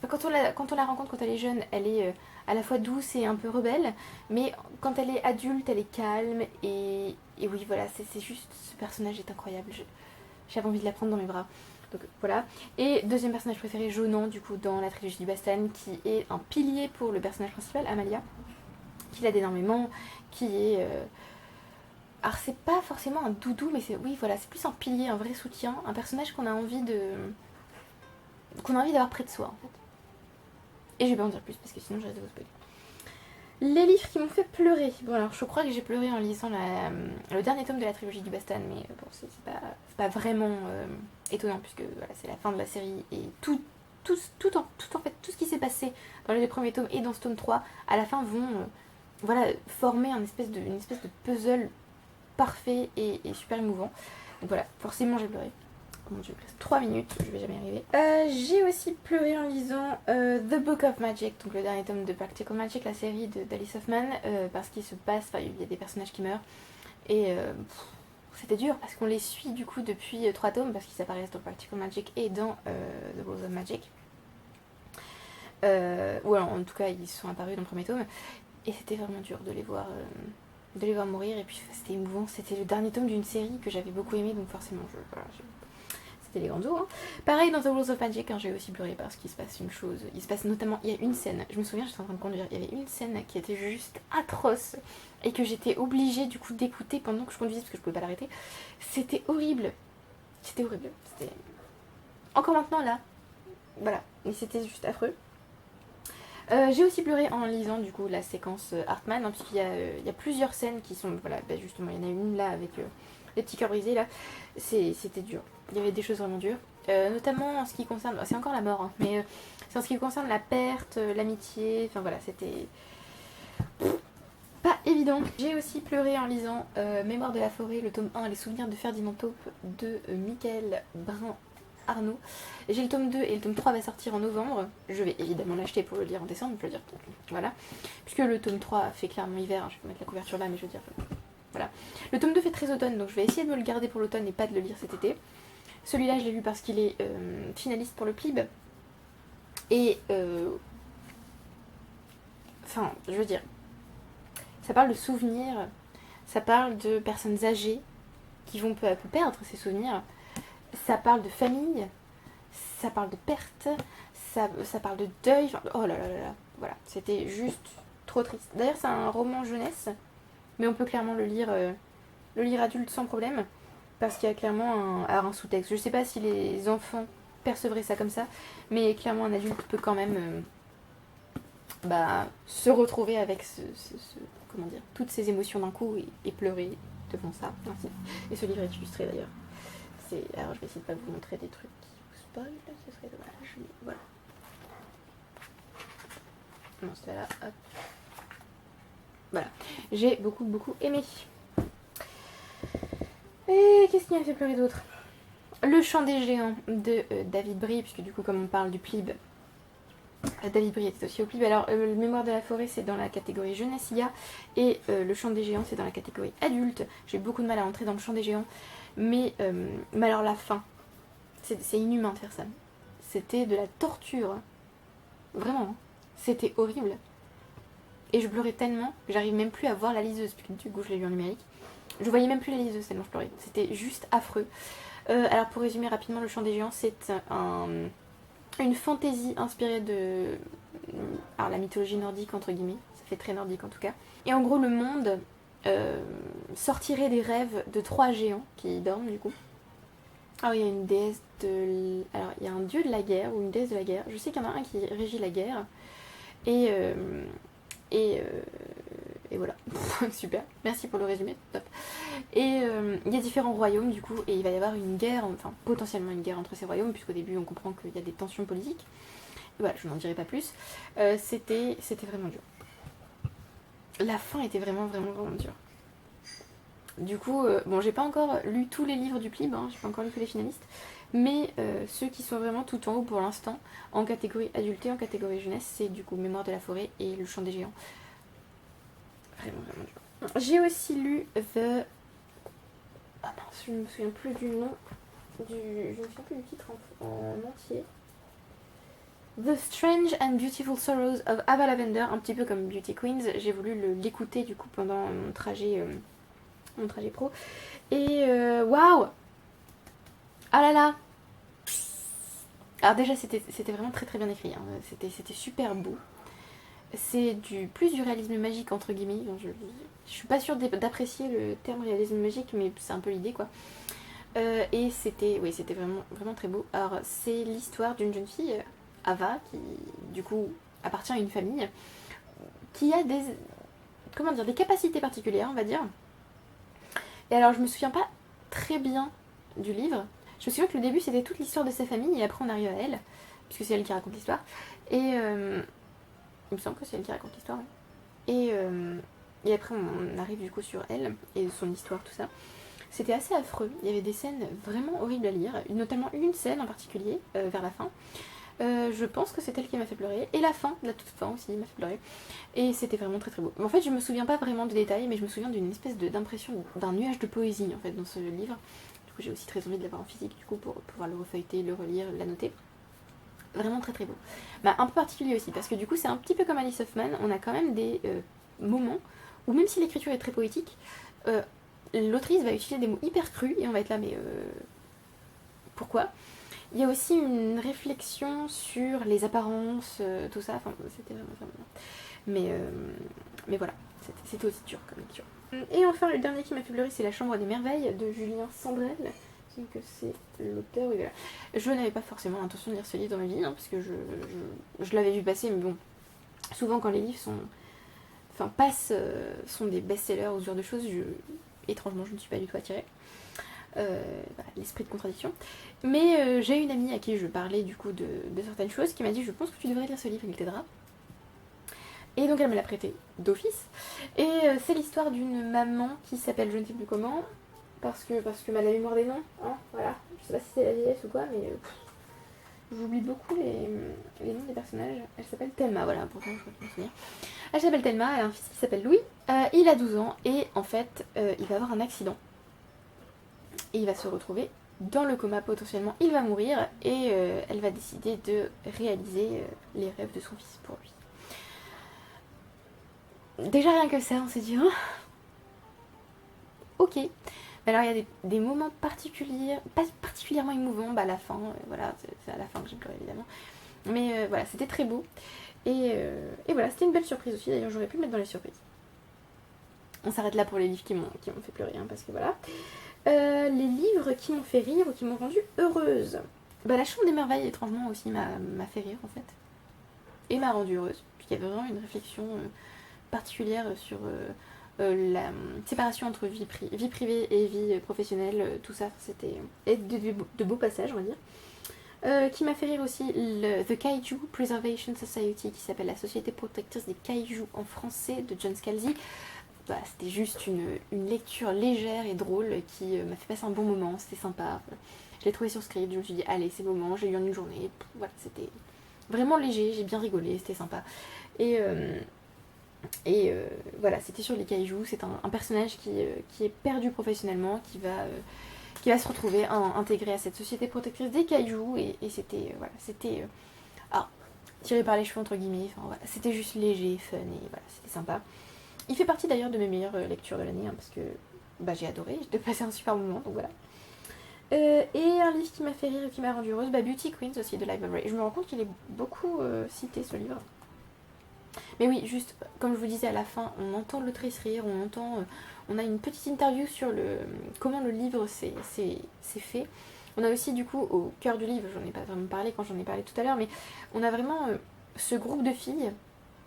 Quand on la rencontre, quand elle est jeune, elle est à la fois douce et un peu rebelle, mais quand elle est adulte, elle est calme, et oui, voilà, c'est juste, ce personnage est incroyable, j'avais envie de la prendre dans mes bras. Donc voilà. Et deuxième personnage préféré, Jonan, du coup, dans la trilogie du Bastan, qui est un pilier pour le personnage principal, Amalia, qui l'aide énormément, qui est... alors c'est pas forcément un doudou, mais oui, voilà, c'est plus un pilier, un vrai soutien, un personnage qu'on a envie d'avoir près de soi, en fait. Et je vais pas en dire plus parce que sinon je risque de vous spoiler. Les livres qui m'ont fait pleurer. Bon alors je crois que j'ai pleuré en lisant le dernier tome de la trilogie du Bastan, mais bon c'est pas vraiment étonnant puisque voilà, c'est la fin de la série et en fait tout ce qui s'est passé dans les deux premiers tomes et dans ce tome 3 à la fin vont voilà, former une espèce de puzzle parfait et super émouvant. Donc voilà, forcément j'ai pleuré. Oh mon dieu, il reste 3 minutes, je vais jamais y arriver. J'ai aussi pleuré en lisant The Book of Magic, donc le dernier tome de Practical Magic, la série d'Alice Hoffman, parce qu'il se passe, il y a des personnages qui meurent, et c'était dur parce qu'on les suit du coup depuis 3 tomes, parce qu'ils apparaissent dans Practical Magic et dans The Rules of Magic. Ou alors en tout cas ils sont apparus dans le premier tome, et c'était vraiment dur de les voir mourir, et puis c'était émouvant, c'était le dernier tome d'une série que j'avais beaucoup aimé, donc forcément c'était les grandes eaux. Hein. Pareil dans The Rules of Magic, j'ai aussi pleuré parce qu'il se passe une chose. Il se passe notamment, il y a une scène, je me souviens, j'étais en train de conduire, il y avait une scène qui était juste atroce et que j'étais obligée du coup d'écouter pendant que je conduisais parce que je pouvais pas l'arrêter. C'était horrible. C'était horrible. C'était... Encore maintenant là. Voilà. Mais c'était juste affreux. J'ai aussi pleuré en lisant du coup la séquence Hartman, hein, puisqu'il y a plusieurs scènes qui sont, voilà, bah, justement il y en a une là avec les petits cœurs brisés là, c'était dur, il y avait des choses vraiment dures, notamment en ce qui concerne, c'est encore la mort, hein, mais c'est en ce qui concerne la perte, l'amitié, enfin voilà, c'était pas évident. J'ai aussi pleuré en lisant Mémoire de la forêt, le tome 1, les souvenirs de Ferdinand Taupe de Michael Brun Arnaud. J'ai le tome 2 et le tome 3 va sortir en novembre. Je vais évidemment l'acheter pour le lire en décembre, je veux dire, voilà. Puisque le tome 3 fait clairement hiver, je vais pas mettre la couverture là, mais je veux dire, voilà. Le tome 2 fait très automne, donc je vais essayer de me le garder pour l'automne et pas de le lire cet été. Celui-là, je l'ai lu parce qu'il est finaliste pour le PLIB. Et, enfin, je veux dire, ça parle de souvenirs, ça parle de personnes âgées qui vont peu à peu perdre ces souvenirs. Ça parle de famille, ça parle de perte, ça parle de deuil, enfin, oh là là là là, voilà, c'était juste trop triste. D'ailleurs c'est un roman jeunesse, mais on peut clairement le lire adulte sans problème, parce qu'il y a clairement un sous-texte. Je sais pas si les enfants percevraient ça comme ça, mais clairement un adulte peut quand même se retrouver avec comment dire, toutes ces émotions d'un coup et pleurer devant ça. Ainsi. Et ce livre est illustré d'ailleurs. Alors je vais essayer de pas vous montrer des trucs qui vous spoilent, ce serait dommage, mais voilà. Non, c'était là, hop. Voilà, j'ai beaucoup aimé. Et qu'est-ce qui m'a fait pleurer d'autre? Le Chant des Géants de David Brie, puisque du coup comme on parle du PLIB, David Brie était aussi au PLIB. Alors le Mémoire de la forêt c'est dans la catégorie jeunesse IA, et le Chant des Géants c'est dans la catégorie adulte. J'ai beaucoup de mal à entrer dans le Chant des Géants. Mais alors la fin, c'est inhumain de faire ça. C'était de la torture. Vraiment, c'était horrible. Et je pleurais tellement que j'arrive même plus à voir la liseuse, puisque du coup je l'ai lu en numérique. Je voyais même plus la liseuse tellement je pleurais. C'était juste affreux. Alors pour résumer rapidement, Le Chant des Géants, c'est une fantaisie inspirée de la mythologie nordique, entre guillemets. Ça fait très nordique en tout cas. Et en gros le monde sortirait des rêves de 3 géants qui dorment du coup. Alors il y a une déesse de... Alors il y a un dieu de la guerre ou une déesse de la guerre. Je sais qu'il y en a un qui régit la guerre. Et voilà. Super. Merci pour le résumé. Top. Et il y a différents royaumes du coup. Et il va y avoir une guerre, enfin potentiellement une guerre entre ces royaumes. Puisqu'au début on comprend qu'il y a des tensions politiques. Voilà, je n'en dirai pas plus. C'était vraiment dur. La fin était vraiment dure. Du coup, bon, j'ai pas encore lu tous les livres du PLIB, j'ai pas encore lu tous les finalistes, mais ceux qui sont vraiment tout en haut pour l'instant, en catégorie adulte et en catégorie jeunesse, c'est du coup Mémoire de la forêt et Le Chant des Géants. Vraiment dur. J'ai aussi lu The... Ah mince, je ne me souviens plus du nom, je ne me souviens plus du titre en entier. The Strange and Beautiful Sorrows of Ava Lavender, un petit peu comme Beauty Queens. J'ai voulu l'écouter du coup pendant mon trajet pro. Et waouh! Ah là là! Alors déjà c'était vraiment très bien écrit, hein. C'était super beau. C'est plus du réalisme magique entre guillemets. Je suis pas sûre d'apprécier le terme réalisme magique, mais c'est un peu l'idée quoi. Et c'était vraiment très beau. Alors c'est l'histoire d'une jeune fille, Ava, qui du coup appartient à une famille qui a des, comment dire, des capacités particulières, on va dire. Et alors je me souviens pas très bien du livre. Je me souviens que le début c'était toute l'histoire de sa famille et après on arrive à elle, puisque c'est elle qui raconte l'histoire. Et il me semble que c'est elle qui raconte l'histoire. Ouais. Et après on arrive du coup sur elle et son histoire, tout ça. C'était assez affreux, il y avait des scènes vraiment horribles à lire, notamment une scène en particulier, vers la fin. Je pense que c'est elle qui m'a fait pleurer, et la fin, la toute fin aussi, m'a fait pleurer. Et c'était vraiment très très beau. En fait, je me souviens pas vraiment de détails, mais je me souviens d'une espèce d'impression, d'un nuage de poésie en fait dans ce livre. Du coup, j'ai aussi très envie de l'avoir en physique, du coup, pour pouvoir le refeuilleter, le relire, l'annoter. Vraiment très très beau. Bah, un peu particulier aussi, parce que du coup, c'est un petit peu comme Alice Hoffman, on a quand même des moments où même si l'écriture est très poétique, l'autrice va utiliser des mots hyper crus et on va être là mais pourquoi? Il y a aussi une réflexion sur les apparences, tout ça, enfin c'était vraiment mais voilà, c'était aussi dur comme lecture. Et enfin le dernier qui m'a fait pleurer c'est La Chambre des Merveilles de Julien Sandrel, que c'est l'auteur, oui, voilà. Je n'avais pas forcément l'intention de lire ce livre dans ma vie, hein, parce que je l'avais vu passer, mais bon, souvent quand les livres sont des best-sellers ou ce genre de choses, étrangement je ne suis pas du tout attirée. Voilà, l'esprit de contradiction. Mais j'ai une amie à qui je parlais du coup de certaines choses qui m'a dit je pense que tu devrais lire ce livre, il t'aidera. Et donc elle me l'a prêté d'office. Et c'est l'histoire d'une maman qui s'appelle je ne sais plus comment, parce que la mémoire des noms, hein, voilà. Je sais pas si c'est la vieillesse ou quoi, mais j'oublie beaucoup les noms des personnages. Elle s'appelle Thelma, voilà, pourtant je peux me souvenir. Elle s'appelle Thelma, elle a un fils qui s'appelle Louis. Il a 12 ans et en fait il va avoir un accident. Et il va se retrouver dans le coma potentiellement, il va mourir et elle va décider de réaliser les rêves de son fils pour lui. Déjà rien que ça, on s'est dit oh, ok. Mais alors il y a des moments particuliers, pas particulièrement émouvants, bah à la fin, voilà, c'est à la fin que j'ai pleuré évidemment. Mais voilà, c'était très beau. Et voilà, c'était une belle surprise aussi, d'ailleurs j'aurais pu le mettre dans les surprises. On s'arrête là pour les livres qui m'ont fait pleurer, hein, parce que voilà. Les livres qui m'ont fait rire ou qui m'ont rendue heureuse. Bah, La Chambre des Merveilles, étrangement, aussi m'a fait rire, en fait. Et m'a rendue heureuse. Puisqu'il y avait vraiment une réflexion particulière sur la séparation entre vie privée et vie professionnelle. Tout ça, c'était de beaux passages, on va dire. Qui m'a fait rire aussi The Kaiju Preservation Society, qui s'appelle la Société protectrice des Kaiju en français, de John Scalzi. Bah, c'était juste une lecture légère et drôle qui m'a fait passer un bon moment, c'était sympa. Je l'ai trouvé sur Scribd, je me suis dit allez c'est le moment, j'ai lu en une journée. Voilà, c'était vraiment léger, j'ai bien rigolé, c'était sympa. Et voilà, c'était sur les kaijus, c'est un personnage qui est perdu professionnellement, qui va se retrouver intégré à cette société protectrice des kaijus et c'était voilà, c'était tiré par les cheveux entre guillemets, enfin voilà, c'était juste léger, fun et voilà, c'était sympa. Il fait partie d'ailleurs de mes meilleures lectures de l'année, hein, parce que bah, j'ai adoré, j'ai passé un super moment, donc voilà. Et un livre qui m'a fait rire et qui m'a rendue heureuse, Beauty Queens aussi de Library. Je me rends compte qu'il est beaucoup cité ce livre. Mais oui, juste comme je vous disais à la fin, on entend l'autrice rire, on a une petite interview sur comment le livre s'est fait. On a aussi du coup au cœur du livre, j'en ai pas vraiment parlé quand j'en ai parlé tout à l'heure, mais on a vraiment ce groupe de filles.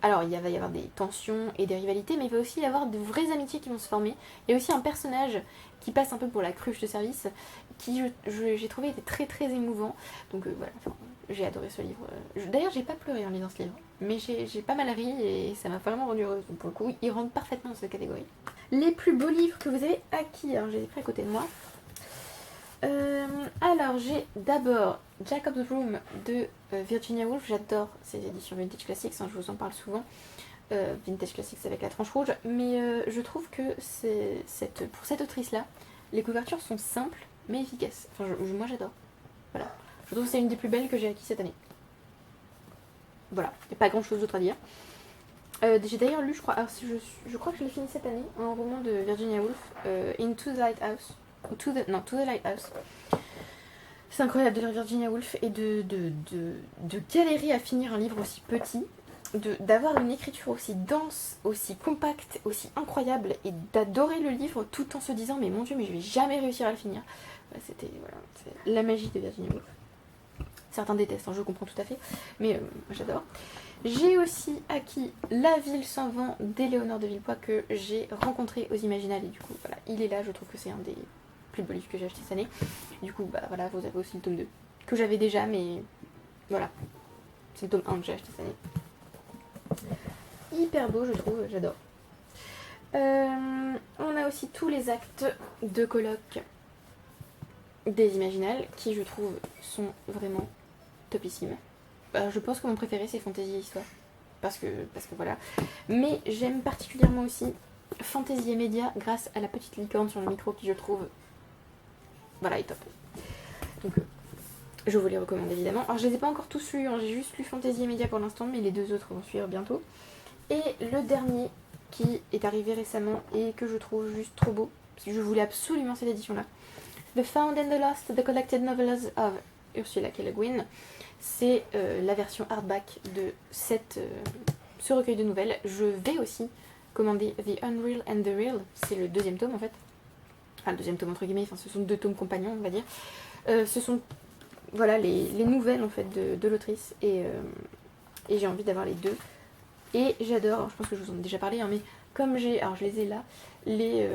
Alors il va y avoir des tensions et des rivalités, mais il va aussi y avoir de vraies amitiés qui vont se former. Il y a aussi un personnage qui passe un peu pour la cruche de service, qui j'ai trouvé était très très émouvant. Donc voilà, j'ai adoré ce livre. D'ailleurs j'ai pas pleuré en lisant ce livre, mais j'ai pas mal ri et ça m'a vraiment rendue heureuse. Donc pour le coup, il rentre parfaitement dans cette catégorie. Les plus beaux livres que vous avez acquis, alors j'ai pris à côté de moi. Alors j'ai d'abord Jacob's Room de Virginia Woolf, j'adore ces éditions Vintage Classics, hein, je vous en parle souvent. Vintage Classics avec la tranche rouge, mais je trouve que pour cette autrice là, les couvertures sont simples mais efficaces. Enfin moi j'adore. Voilà. Je trouve que c'est une des plus belles que j'ai acquis cette année. Voilà, il n'y a pas grand chose d'autre à dire. J'ai d'ailleurs lu, je crois que je l'ai fini cette année, un roman de Virginia Woolf, Into the Lighthouse. To the Lighthouse. C'est incroyable de lire Virginia Woolf et de galérer à finir un livre aussi petit, d'avoir une écriture aussi dense, aussi compacte, aussi incroyable et d'adorer le livre tout en se disant mais mon dieu mais je vais jamais réussir à le finir. C'était la magie de Virginia Woolf. Certains détestent, hein, je comprends tout à fait, mais j'adore. J'ai aussi acquis La Ville sans vent d'Éléonore de Villepoix que j'ai rencontré aux Imaginales et du coup voilà, il est là, je trouve que c'est un des plus beaux livres que j'ai acheté cette année. Du coup bah voilà, vous avez aussi le tome 2 que j'avais déjà mais voilà, c'est le tome 1 que j'ai acheté cette année. Hyper beau je trouve, j'adore. On a aussi tous les actes de colloque des Imaginales qui je trouve sont vraiment topissimes. Je pense que mon préféré c'est Fantasy et Histoire parce que voilà, mais j'aime particulièrement aussi Fantasy et Média grâce à la petite licorne sur le micro qui je trouve voilà est top. Donc je vous les recommande évidemment. Alors je les ai pas encore tous lus, hein. J'ai juste lu Fantasy et Média pour l'instant mais les 2 autres vont suivre bientôt. Et le dernier qui est arrivé récemment et que je trouve juste trop beau, parce que je voulais absolument cette édition là, The Found and the Lost, The Collected Novels of Ursula K. Le Guin. C'est la version hardback de ce recueil de nouvelles. Je vais aussi commander The Unreal and the Real, c'est le 2e tome en fait. Enfin le 2e tome entre guillemets, enfin ce sont 2 tomes compagnons on va dire. Ce sont voilà les nouvelles en fait de l'autrice et j'ai envie d'avoir les 2. Et j'adore, je pense que je vous en ai déjà parlé, hein, mais comme j'ai, alors je les ai là, les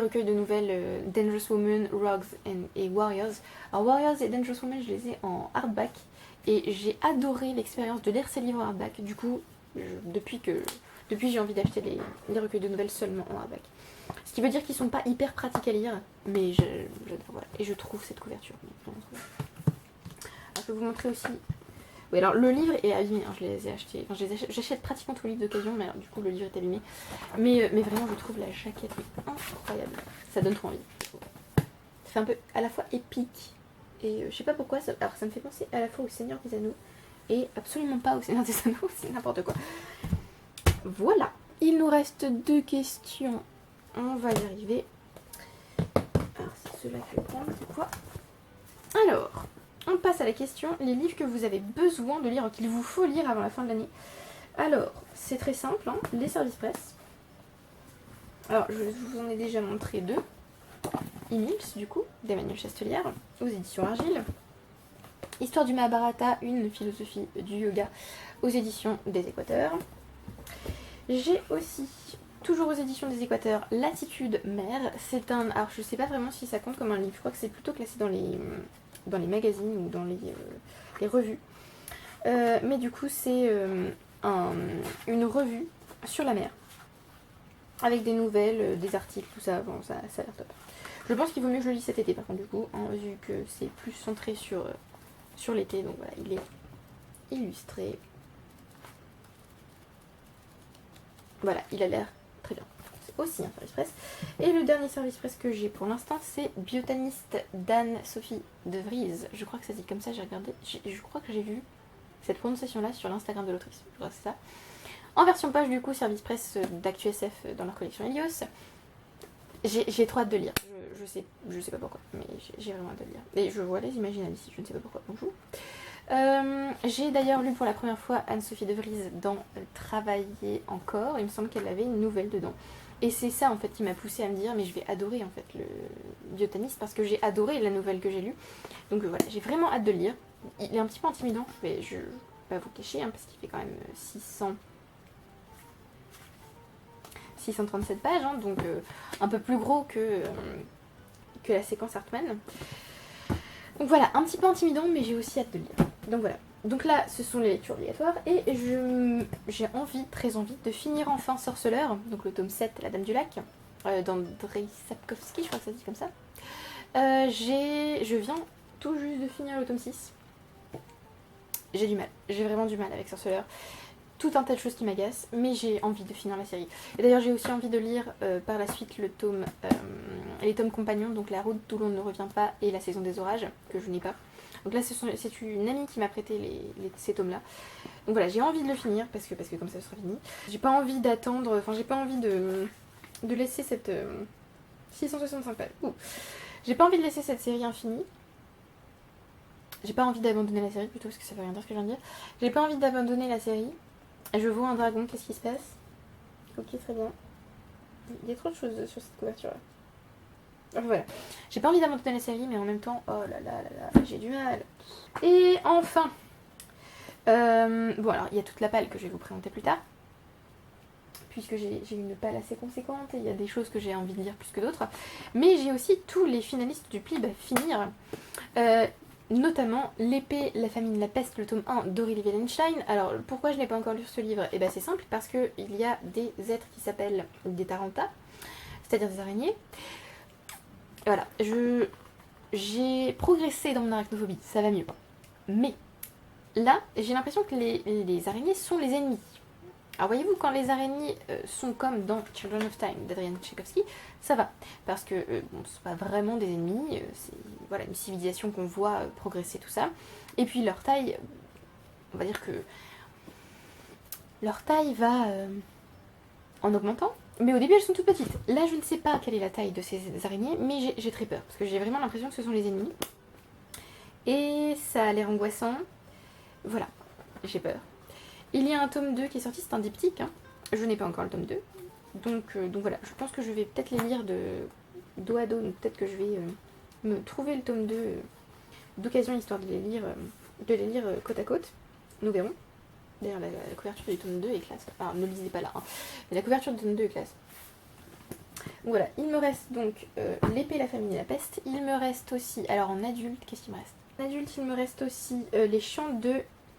recueils de nouvelles Dangerous Woman, Rogues et Warriors. Alors Warriors et Dangerous Woman, je les ai en hardback et j'ai adoré l'expérience de lire ces livres en hardback. Du coup, depuis j'ai envie d'acheter les recueils de nouvelles seulement en hardback. Ce qui veut dire qu'ils sont pas hyper pratiques à lire, mais j'adore, voilà. Et je trouve cette couverture. Alors, je vais vous montrer aussi. Oui, alors le livre est abîmé, hein, je les ai achetés. Enfin, j'achète pratiquement tous les livres d'occasion, mais alors, du coup le livre est abîmé. Mais vraiment, je trouve la jaquette incroyable. Ça donne trop envie. Ça fait un peu à la fois épique. Et je sais pas pourquoi, alors ça me fait penser à la fois au Seigneur des Anneaux et absolument pas au Seigneur des Anneaux, c'est n'importe quoi. Voilà, il nous reste 2 questions. On va y arriver. Alors c'est ceux-là que je vais prendre, c'est quoi? Alors. On passe à la question, les livres que vous avez besoin de lire, qu'il vous faut lire avant la fin de l'année. Alors, c'est très simple, hein, les services presse. Alors, je vous en ai déjà montré 2. Emils, du coup, d'Emmanuel Chastelière, aux éditions Argile. Histoire du Mahabharata, une philosophie du yoga, aux éditions des Équateurs. J'ai aussi, toujours aux éditions des Équateurs, Latitude Mer. C'est un... Alors, je sais pas vraiment si ça compte comme un livre, je crois que c'est plutôt classé dans les magazines ou dans les revues. Mais du coup, c'est une revue sur la mer. Avec des nouvelles, des articles, tout ça. Bon, ça a l'air top. Je pense qu'il vaut mieux que je le lise cet été, par contre, du coup, hein, vu que c'est plus centré sur l'été. Donc voilà, il est illustré. Voilà, il a l'air très bien. C'est aussi un service presse. Et le dernier service presse que j'ai pour l'instant, c'est Biotaniste d'Anne-Sophie de Vries. Je crois que ça se dit comme ça, j'ai regardé. Je crois que j'ai vu cette prononciation-là sur l'Instagram de l'autrice. Je crois que c'est ça. En version page, du coup, service presse d'ActuSF dans leur collection Helios. J'ai trop hâte de lire. Je sais pas pourquoi, mais j'ai vraiment hâte de lire. Et je vois les Imaginales ici, je ne sais pas pourquoi. Bonjour. J'ai d'ailleurs lu pour la première fois Anne-Sophie de Vries dans Travailler encore. Il me semble qu'elle avait une nouvelle dedans. Et c'est ça en fait qui m'a poussée à me dire mais je vais adorer en fait le Biotaniste parce que j'ai adoré la nouvelle que j'ai lue. Donc voilà, j'ai vraiment hâte de le lire. Il est un petit peu intimidant, mais je vais pas vous cacher hein, parce qu'il fait quand même 637 pages, hein, donc un peu plus gros que la séquence Hartmann. Donc voilà, un petit peu intimidant, mais j'ai aussi hâte de lire. Donc voilà. Donc là, ce sont les lectures obligatoires. Et j'ai très envie de finir enfin Sorceleur, donc le tome 7, La Dame du Lac, d'Andrei Sapkowski, je crois que ça se dit comme ça. Je viens tout juste de finir le tome 6. J'ai du mal. J'ai vraiment du mal avec Sorceleur. Tout un tas de choses qui m'agacent, mais j'ai envie de finir la série. Et d'ailleurs, j'ai aussi envie de lire par la suite les tomes compagnons, donc La route d'où l'on ne revient pas et La saison des orages, que je n'ai pas. Donc là, c'est une amie qui m'a prêté ces tomes-là. Donc voilà, j'ai envie de le finir, parce que comme ça, ce sera fini. J'ai pas envie d'attendre, enfin, j'ai pas envie de laisser cette... 665 pages. J'ai pas envie de laisser cette série infinie. J'ai pas envie d'abandonner la série, plutôt, parce que ça veut rien dire ce que je viens de dire. J'ai pas envie d'abandonner la série. Je vois un dragon, qu'est-ce qui se passe? Ok, très bien. Il y a trop de choses sur cette couverture là. Voilà. J'ai pas envie d'abandonner la série, mais en même temps, oh là là là là, j'ai du mal. Et enfin, bon alors, il y a toute la palle que je vais vous présenter plus tard, puisque j'ai une palle assez conséquente, et il y a des choses que j'ai envie de lire plus que d'autres. Mais j'ai aussi tous les finalistes du PLIB à finir. Notamment L'épée, la famine, la peste, le tome 1 d'Aurélie Wellenstein. Alors pourquoi je n'ai pas encore lu ce livre? Et bien c'est simple, parce qu'il y a des êtres qui s'appellent des tarantas, c'est-à-dire des araignées. Voilà, j'ai progressé dans mon arachnophobie, ça va mieux. Mais là, j'ai l'impression que les araignées sont les ennemis. Alors voyez-vous, quand les araignées sont comme dans Children of Time d'Adrian Tchaikovsky, ça va. Parce que bon, ce ne sont pas vraiment des ennemis, c'est voilà, une civilisation qu'on voit progresser, tout ça. Et puis leur taille, on va dire que leur taille va en augmentant. Mais au début, elles sont toutes petites. Là, je ne sais pas quelle est la taille de ces araignées, mais j'ai très peur. Parce que j'ai vraiment l'impression que ce sont les ennemis. Et ça a l'air angoissant. Voilà, j'ai peur. Il y a un tome 2 qui est sorti, c'est un diptyque. Hein. Je n'ai pas encore le tome 2. Donc voilà, je pense que je vais peut-être les lire de dos à dos. Donc peut-être que je vais me trouver le tome 2 d'occasion, histoire de les lire côte à côte. Nous verrons. D'ailleurs, la couverture du tome 2 est classe. Alors, ne lisez pas là. Hein. Mais la couverture du tome 2 est classe. Donc voilà, il me reste donc L'épée, la famine et la peste. Il me reste aussi, alors en adulte, qu'est-ce qu'il me reste? En adulte, il me reste aussi Les chants de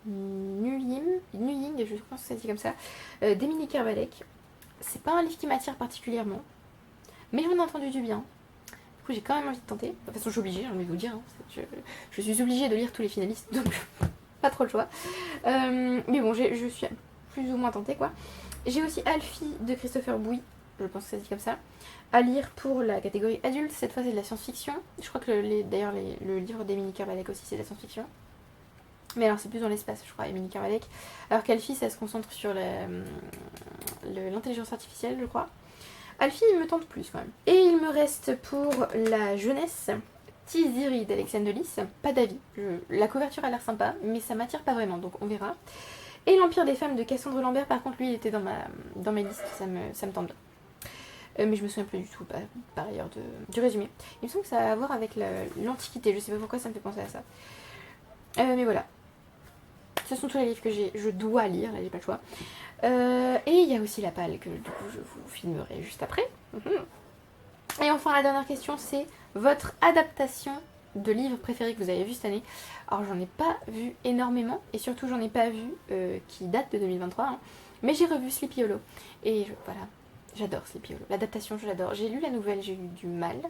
Nuying, je pense que ça se dit comme ça, d'Émilie Kerbalek. C'est pas un livre qui m'attire particulièrement, mais j'en ai entendu du bien. Du coup, j'ai quand même envie de tenter. De toute façon, je suis obligée, j'ai envie de vous dire. Hein. Je suis obligée de lire tous les finalistes, donc pas trop le choix. Mais bon, je suis plus ou moins tentée, quoi. J'ai aussi Alfie de Christopher Bouy, je pense que ça se dit comme ça, à lire pour la catégorie adulte. Cette fois, c'est de la science-fiction. Je crois que d'ailleurs, le livre d'Émilie Kerbalek aussi, c'est de la science-fiction. Mais alors, c'est plus dans l'espace, je crois, Émilie Kerbalek. Alors qu'Alfie, ça se concentre sur l'intelligence artificielle, je crois. Alfie, il me tente plus, quand même. Et il me reste pour la jeunesse Tiziri d'Alexandre Delis. Pas d'avis. La couverture a l'air sympa, mais ça m'attire pas vraiment, donc on verra. Et l'Empire des femmes de Cassandre Lambert, par contre, lui, il était dans mes listes, ça me tente bien. Mais je me souviens plus du tout, par ailleurs, du résumé. Il me semble que ça a à voir avec l'Antiquité, je sais pas pourquoi ça me fait penser à ça. Mais voilà. Ce sont tous les livres que je dois lire, là j'ai pas le choix. Et il y a aussi La Palle, que du coup je vous filmerai juste après. Et enfin, la dernière question, c'est votre adaptation de livre préféré que vous avez vu cette année. Alors j'en ai pas vu énormément, et surtout j'en ai pas vu qui date de 2023, hein, mais j'ai revu Sleepy Hollow. Et voilà, j'adore Sleepy Hollow. L'adaptation, je l'adore. J'ai lu la nouvelle, j'ai eu du mal.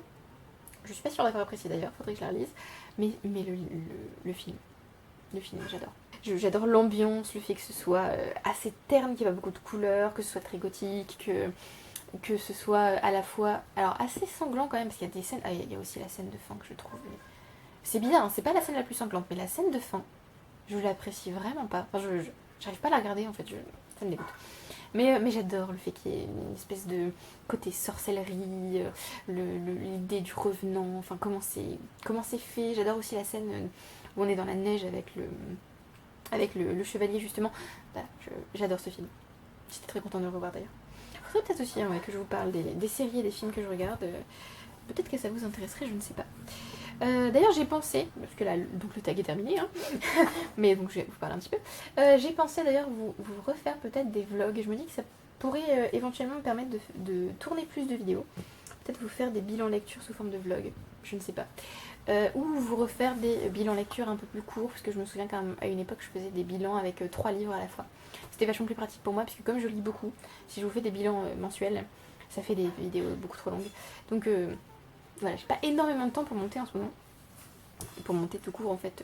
Je suis pas sûre d'avoir apprécié d'ailleurs, faudrait que je la relise. Mais le film, j'adore. J'adore l'ambiance, le fait que ce soit assez terne, qu'il y ait pas beaucoup de couleurs, que ce soit très gothique, que ce soit à la fois... Alors assez sanglant quand même, parce qu'il y a des scènes... Ah, il y a aussi la scène de fin que je trouve... C'est bizarre, hein, c'est pas la scène la plus sanglante, mais la scène de fin, je l'apprécie vraiment pas. Enfin, j'arrive pas à la regarder en fait, ça me dégoûte. Mais j'adore le fait qu'il y ait une espèce de côté sorcellerie, l'idée du revenant, enfin comment c'est fait. J'adore aussi la scène où on est dans la neige avec le chevalier justement. Voilà, j'adore ce film. J'étais très contente de le revoir d'ailleurs. Il faudrait peut-être aussi que je vous parle des séries et des films que je regarde. Peut-être que ça vous intéresserait, je ne sais pas. D'ailleurs j'ai pensé, parce que là donc le tag est terminé, hein, mais donc je vais vous parler un petit peu. J'ai pensé d'ailleurs vous refaire peut-être des vlogs. Je me dis que ça pourrait éventuellement me permettre de tourner plus de vidéos. Peut-être vous faire des bilans lecture sous forme de vlog, je ne sais pas. Ou vous refaire des bilans lecture un peu plus courts, parce que je me souviens qu'à une époque je faisais des bilans avec 3 livres à la fois. C'était vachement plus pratique pour moi, puisque comme je lis beaucoup, si je vous fais des bilans mensuels, ça fait des vidéos beaucoup trop longues. Donc voilà, j'ai pas énormément de temps pour monter en ce moment. Pour monter tout court en fait,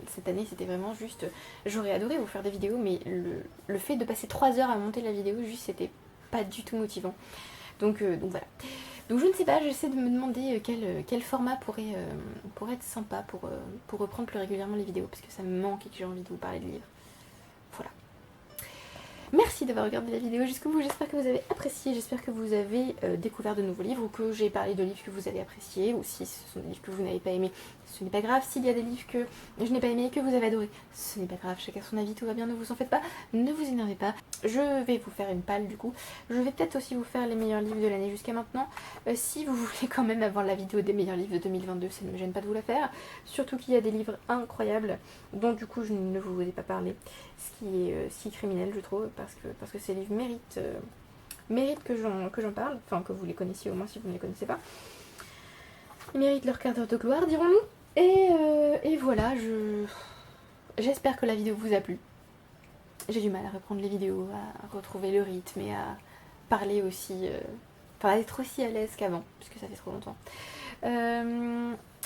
cette année c'était vraiment juste, j'aurais adoré vous faire des vidéos, mais le fait de passer 3 heures à monter la vidéo, juste c'était pas du tout motivant. Donc voilà. Donc je ne sais pas, j'essaie de me demander quel format pourrait être sympa pour reprendre plus régulièrement les vidéos, parce que ça me manque et que j'ai envie de vous parler de livres. Voilà. Merci d'avoir regardé la vidéo jusqu'au bout, j'espère que vous avez apprécié, j'espère que vous avez découvert de nouveaux livres, ou que j'ai parlé de livres que vous avez appréciés, ou si ce sont des livres que vous n'avez pas aimés, ce n'est pas grave. S'il y a des livres que je n'ai pas aimés et que vous avez adorés, ce n'est pas grave, chacun son avis, tout va bien, ne vous en faites pas, ne vous énervez pas. Je vais vous faire une palle du coup. Je vais peut-être aussi vous faire les meilleurs livres de l'année jusqu'à maintenant. Si vous voulez quand même avoir la vidéo des meilleurs livres de 2022, ça ne me gêne pas de vous la faire. Surtout qu'il y a des livres incroyables dont du coup je ne vous ai pas parlé. Ce qui est si criminel je trouve parce que ces livres méritent que j'en parle. Enfin que vous les connaissiez au moins si vous ne les connaissez pas. Ils méritent leur quart d'heure de gloire dirons-nous. Et voilà, j'espère que la vidéo vous a plu. J'ai du mal à reprendre les vidéos, à retrouver le rythme et à parler aussi, enfin à être aussi à l'aise qu'avant, puisque ça fait trop longtemps.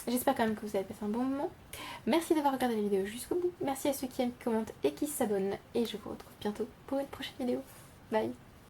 J'espère quand même que vous avez passé un bon moment. Merci d'avoir regardé la vidéo jusqu'au bout. Merci à ceux qui aiment, qui commentent et qui s'abonnent. Et je vous retrouve bientôt pour une prochaine vidéo. Bye!